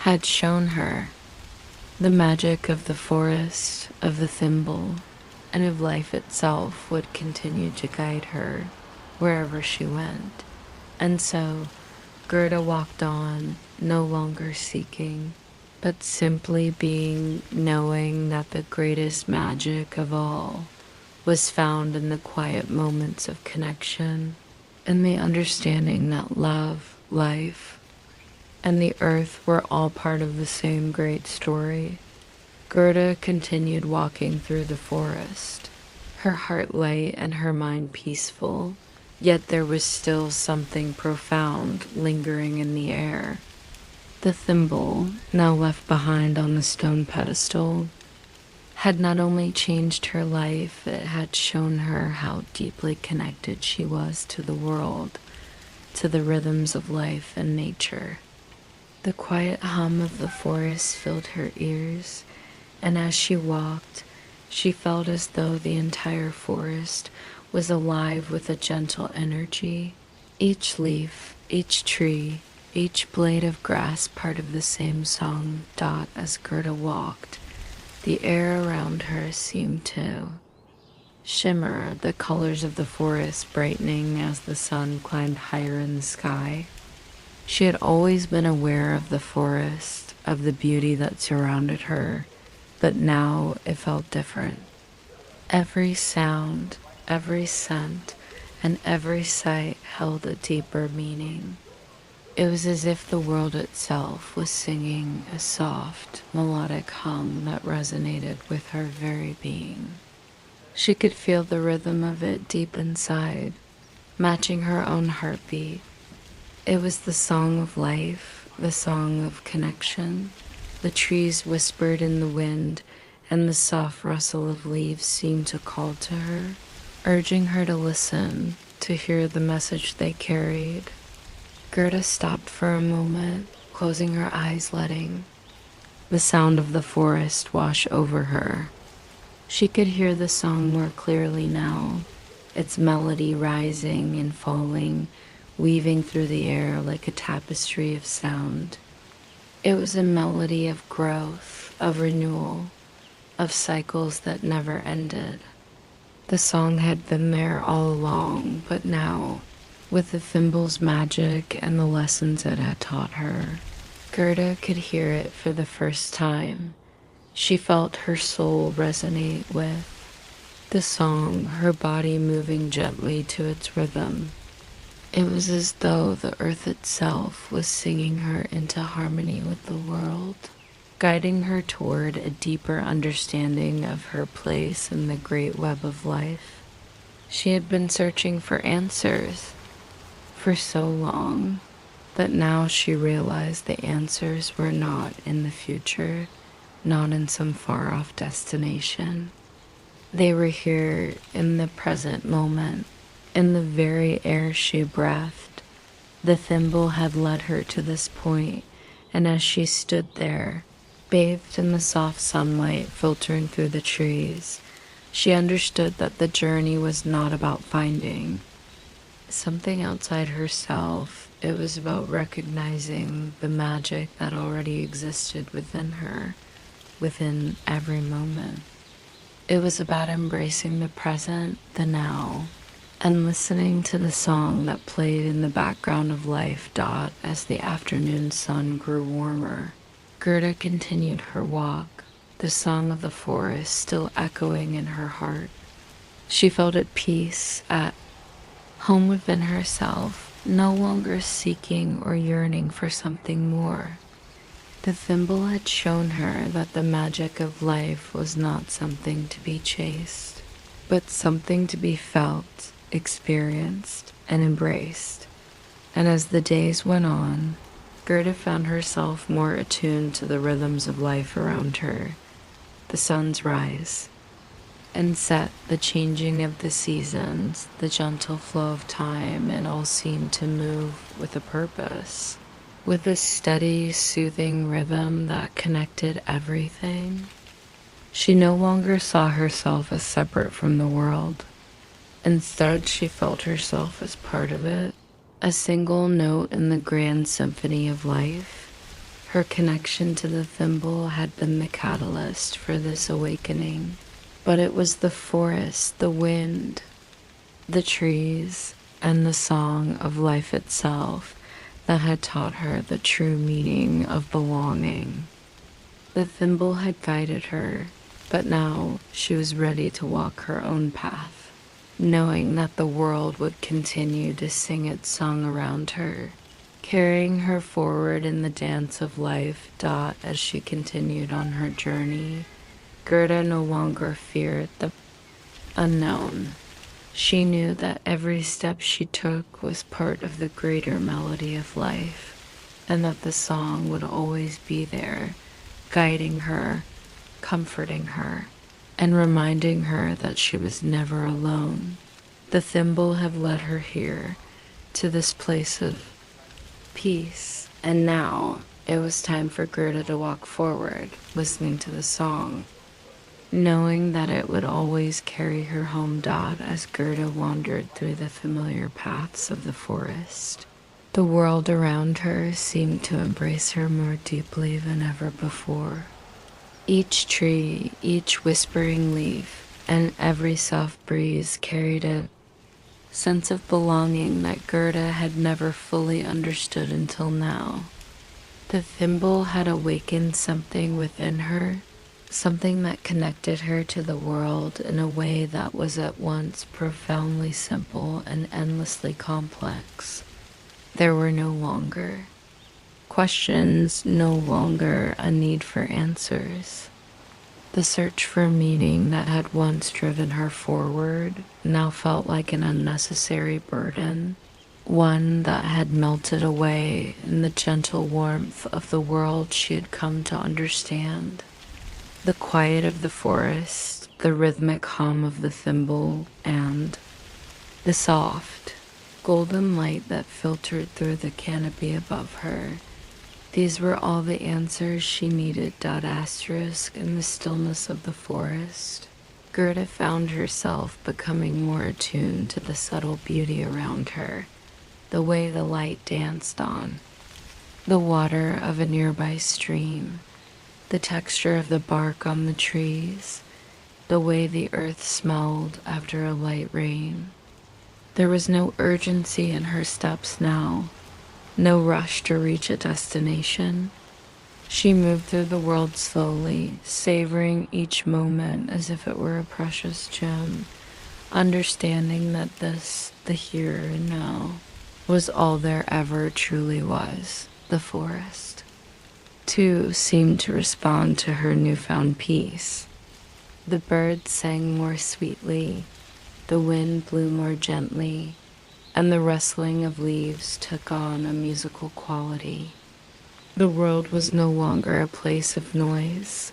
had shown her. The magic of the forest, of the thimble, and of life itself would continue to guide her wherever she went. And so Gerda walked on, no longer seeking, but simply being, knowing that the greatest magic of all was found in the quiet moments of connection, and the understanding that love, life, and the earth were all part of the same great story. Gerda continued walking through the forest, her heart light and her mind peaceful, yet there was still something profound lingering in the air. The thimble, now left behind on the stone pedestal, had not only changed her life, it had shown her how deeply connected she was to the world, to the rhythms of life and nature. The quiet hum of the forest filled her ears, and as she walked, she felt as though the entire forest was alive with a gentle energy. Each leaf, each tree, each blade of grass part of the same song. As Gerda walked, the air around her seemed to shimmer, the colors of the forest brightening as the sun climbed higher in the sky. She had always been aware of the forest, of the beauty that surrounded her, but now it felt different. Every sound, every scent, and every sight held a deeper meaning. It was as if the world itself was singing a soft, melodic hum that resonated with her very being. She could feel the rhythm of it deep inside, matching her own heartbeat. It was the song of life, the song of connection. The trees whispered in the wind, and the soft rustle of leaves seemed to call to her, urging her to listen, to hear the message they carried. Gerda stopped for a moment, closing her eyes, letting the sound of the forest wash over her. She could hear the song more clearly now, its melody rising and falling, weaving through the air like a tapestry of sound. It was a melody of growth, of renewal, of cycles that never ended. The song had been there all along, but now, with the thimble's magic and the lessons it had taught her, Gerda could hear it for the first time. She felt her soul resonate with the song, her body moving gently to its rhythm. It was as though the earth itself was singing her into harmony with the world. guiding her toward a deeper understanding of her place in the great web of life. She had been searching for answers for so long that now she realized the answers were not in the future, not in some far off destination. They were here in the present moment, in the very air she breathed. The thimble had led her to this point, and as she stood there, bathed in the soft sunlight filtering through the trees, she understood that the journey was not about finding something outside herself. It was about recognizing the magic that already existed within her, within every moment. It was about embracing the present, the now, and listening to the song that played in the background of life. As the afternoon sun grew warmer, Gerda continued her walk, the song of the forest still echoing in her heart. She felt at peace, at home within herself, no longer seeking or yearning for something more. The thimble had shown her that the magic of life was not something to be chased, but something to be felt, experienced, and embraced. And as the days went on, Gerda found herself more attuned to the rhythms of life around her, the sun's rise and set, the changing of the seasons, the gentle flow of time, and all seemed to move with a purpose, with a steady, soothing rhythm that connected everything. She no longer saw herself as separate from the world. Instead, she felt herself as part of it, a single note in the grand symphony of life. Her connection to the thimble had been the catalyst for this awakening. But it was the forest, the wind, the trees, and the song of life itself that had taught her the true meaning of belonging. The thimble had guided her, but now she was ready to walk her own path, knowing that the world would continue to sing its song around her, carrying her forward in the dance of life. As she continued on her journey, Gerda no longer feared the unknown. She knew that every step she took was part of the greater melody of life, and that the song would always be there, guiding her, comforting her, and reminding her that she was never alone. The thimble had led her here, to this place of peace, and now it was time for Gerda to walk forward, listening to the song, knowing that it would always carry her home. As Gerda wandered through the familiar paths of the forest, the world around her seemed to embrace her more deeply than ever before. Each tree, each whispering leaf, and every soft breeze carried a sense of belonging that Gerda had never fully understood until now. The thimble had awakened something within her, something that connected her to the world in a way that was at once profoundly simple and endlessly complex. There were no longer questions, no longer a need for answers. The search for meaning that had once driven her forward now felt like an unnecessary burden, one that had melted away in the gentle warmth of the world she had come to understand. The quiet of the forest, the rhythmic hum of the thimble, and the soft, golden light that filtered through the canopy above her. These were all the answers she needed. In the stillness of the forest, Gerda found herself becoming more attuned to the subtle beauty around her, the way the light danced on the water of a nearby stream, the texture of the bark on the trees, the way the earth smelled after a light rain. There was no urgency in her steps now, no rush to reach a destination. She moved through the world slowly, savoring each moment as if it were a precious gem, understanding that this, the here and now, was all there ever truly was, the forest. too, seemed to respond to her newfound peace. The birds sang more sweetly, the wind blew more gently, and the rustling of leaves took on a musical quality. The world was no longer a place of noise,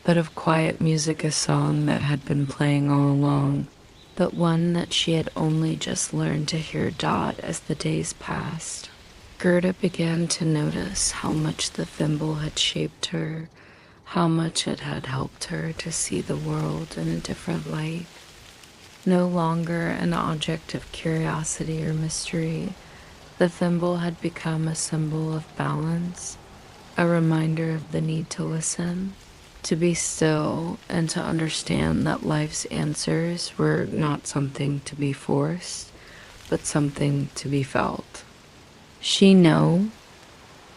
but of quiet music, a song that had been playing all along, but one that she had only just learned to hear dot as the days passed. Gerda began to notice how much the thimble had shaped her, how much it had helped her to see the world in a different light. No longer an object of curiosity or mystery, the thimble had become a symbol of balance, a reminder of the need to listen, to be still, and to understand that life's answers were not something to be forced, but something to be felt. She no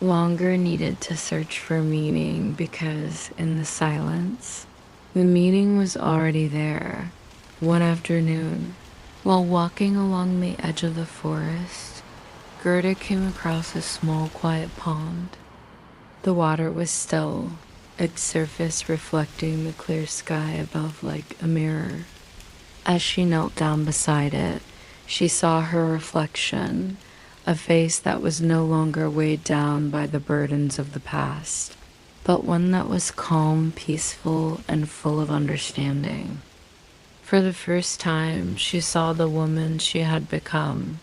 longer needed to search for meaning because, in the silence, the meaning was already there. One afternoon, while walking along the edge of the forest, Gerda came across a small, quiet pond. The water was still, its surface reflecting the clear sky above like a mirror. As she knelt down beside it, she saw her reflection, a face that was no longer weighed down by the burdens of the past, but one that was calm, peaceful, and full of understanding. For the first time, she saw the woman she had become,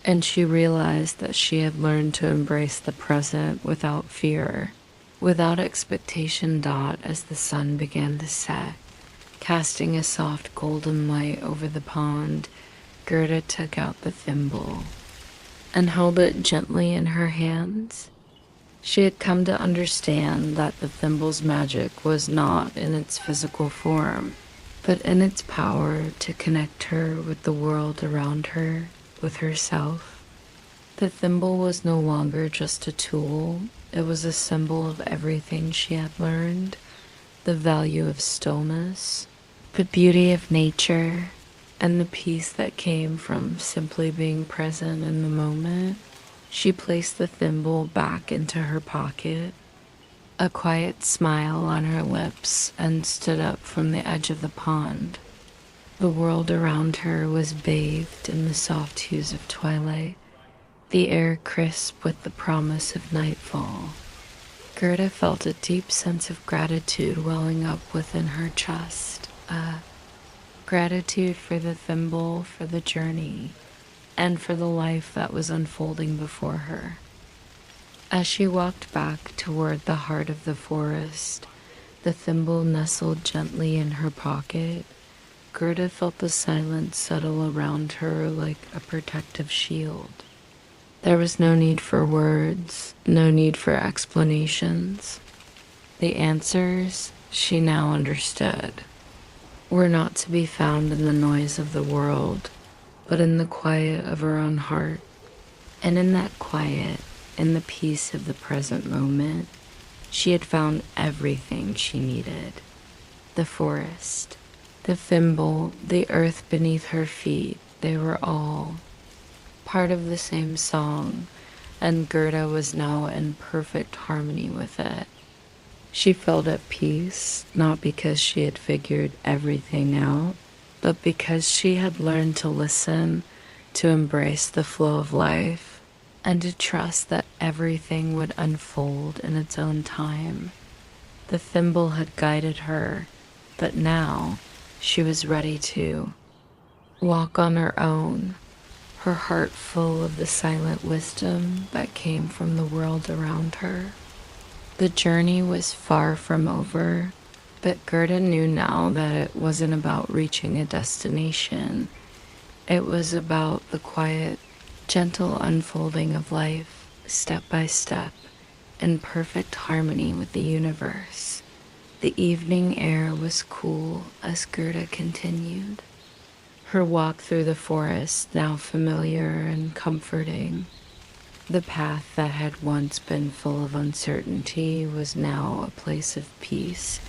and she realized that she had learned to embrace the present without fear, without expectation. Dot, as the sun began to set, casting a soft golden light over the pond, Gerda took out the thimble and held it gently in her hands. She had come to understand that the thimble's magic was not in its physical form, but in its power to connect her with the world around her, with herself. The thimble was no longer just a tool, it was a symbol of everything she had learned, the value of stillness, the beauty of nature, and the peace that came from simply being present in the moment. She placed the thimble back into her pocket, a quiet smile on her lips, and stood up from the edge of the pond. The world around her was bathed in the soft hues of twilight, the air crisp with the promise of nightfall. Gerda felt a deep sense of gratitude welling up within her chest, gratitude for the thimble, for the journey, and for the life that was unfolding before her. As she walked back toward the heart of the forest, the thimble nestled gently in her pocket. Gerda felt the silence settle around her like a protective shield. There was no need for words, no need for explanations. The answers, she now understood, were not to be found in the noise of the world, but in the quiet of her own heart. And in that quiet, in the peace of the present moment, she had found everything she needed. The forest, the thimble, the earth beneath her feet, they were all part of the same song, and Gerda was now in perfect harmony with it. She felt at peace, not because she had figured everything out, but because she had learned to listen, to embrace the flow of life, and to trust that everything would unfold in its own time. The thimble had guided her, but now she was ready to walk on her own, her heart full of the silent wisdom that came from the world around her. The journey was far from over, but Gerda knew now that it wasn't about reaching a destination. It was about the quiet, gentle unfolding of life, step by step, in perfect harmony with the universe. The evening air was cool as Gerda continued her walk through the forest, now familiar and comforting. The path that had once been full of uncertainty was now a place of peace,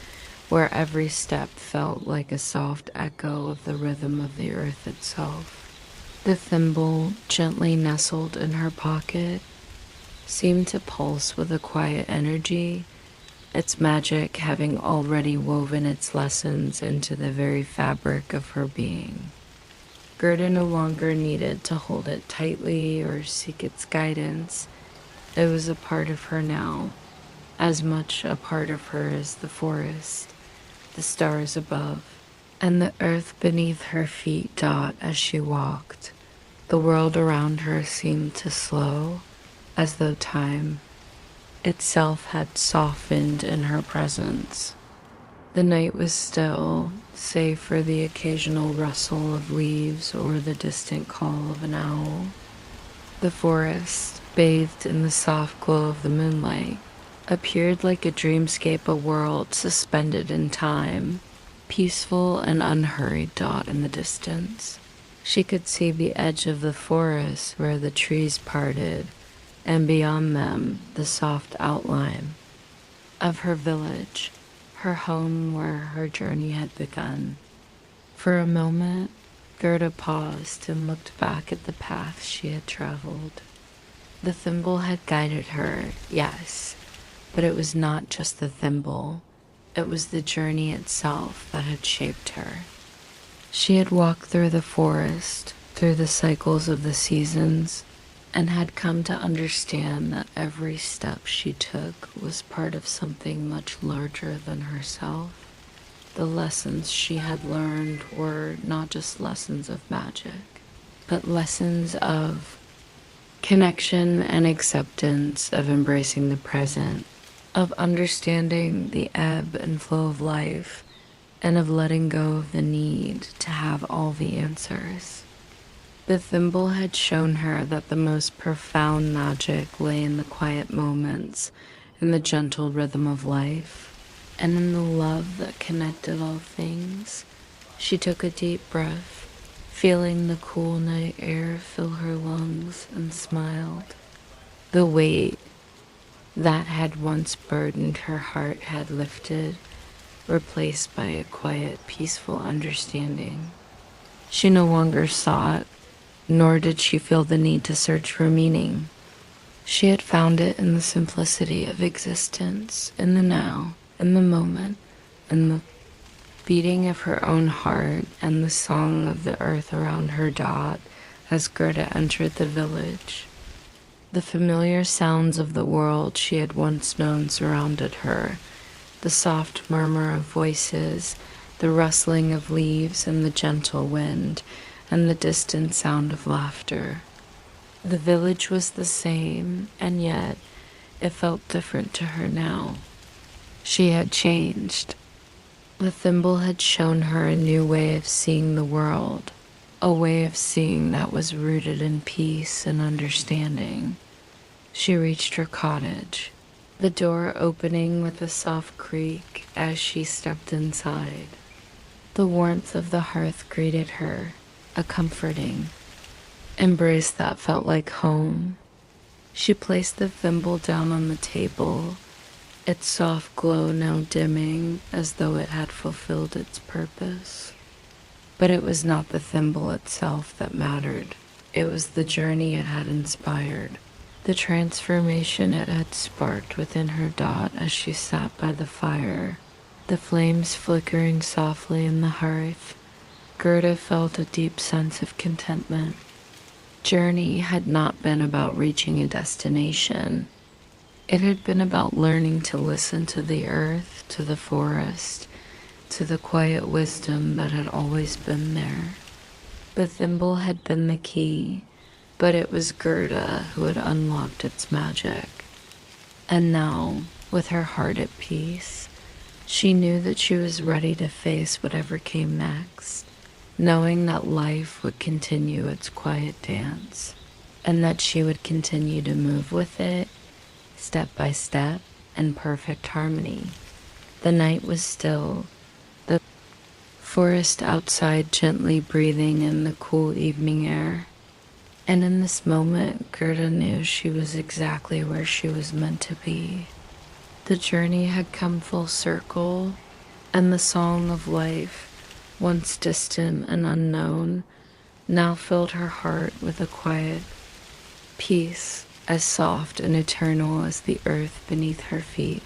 where every step felt like a soft echo of the rhythm of the earth itself. The thimble, gently nestled in her pocket, seemed to pulse with a quiet energy, its magic having already woven its lessons into the very fabric of her being. Gerda no longer needed to hold it tightly or seek its guidance. It was a part of her now, as much a part of her as the forest, the stars above, and the earth beneath her feet. As she walked, the world around her seemed to slow, as though time itself had softened in her presence. The night was still, save for the occasional rustle of leaves or the distant call of an owl. The forest, bathed in the soft glow of the moonlight, appeared like a dreamscape, a world suspended in time, peaceful and unhurried. In the distance, she could see the edge of the forest where the trees parted, and beyond them the soft outline of her village, her home where her journey had begun. For a moment, Gerda paused and looked back at the path she had traveled. The thimble had guided her, yes, but it was not just the thimble. It was the journey itself that had shaped her. She had walked through the forest, through the cycles of the seasons, and had come to understand that every step she took was part of something much larger than herself. The lessons she had learned were not just lessons of magic, but lessons of connection and acceptance, of embracing the present, of understanding the ebb and flow of life, and of letting go of the need to have all the answers. The thimble had shown her that the most profound magic lay in the quiet moments, in the gentle rhythm of life, and in the love that connected all things. She took a deep breath, feeling the cool night air fill her lungs, and smiled. The weight that had once burdened her heart had lifted, replaced by a quiet, peaceful understanding. She no longer sought, nor did she feel the need to search for meaning. She had found it in the simplicity of existence, in the now, in the moment, in the beating of her own heart and the song of the earth around her. As Gerda entered the village, the familiar sounds of the world she had once known surrounded her, the soft murmur of voices, the rustling of leaves and the gentle wind, and the distant sound of laughter. The village was the same, and yet it felt different to her now. She had changed. The thimble had shown her a new way of seeing the world, a way of seeing that was rooted in peace and understanding. She reached her cottage, the door opening with a soft creak as she stepped inside. The warmth of the hearth greeted her, a comforting embrace that felt like home. She placed the thimble down on the table, its soft glow now dimming as though it had fulfilled its purpose. But it was not the thimble itself that mattered. It was the journey it had inspired, the transformation it had sparked within her. As she sat by the fire, the flames flickering softly in the hearth, Gerda felt a deep sense of contentment. Journey had not been about reaching a destination. It had been about learning to listen to the earth, to the forest, to the quiet wisdom that had always been there. The thimble had been the key, but it was Gerda who had unlocked its magic. And now, with her heart at peace, she knew that she was ready to face whatever came next, knowing that life would continue its quiet dance, and that she would continue to move with it, step by step, in perfect harmony. The night was still, the forest outside gently breathing in the cool evening air, and in this moment Gerda knew she was exactly where she was meant to be. The journey had come full circle, and the song of life, once distant and unknown, now filled her heart with a quiet peace as soft and eternal as the earth beneath her feet.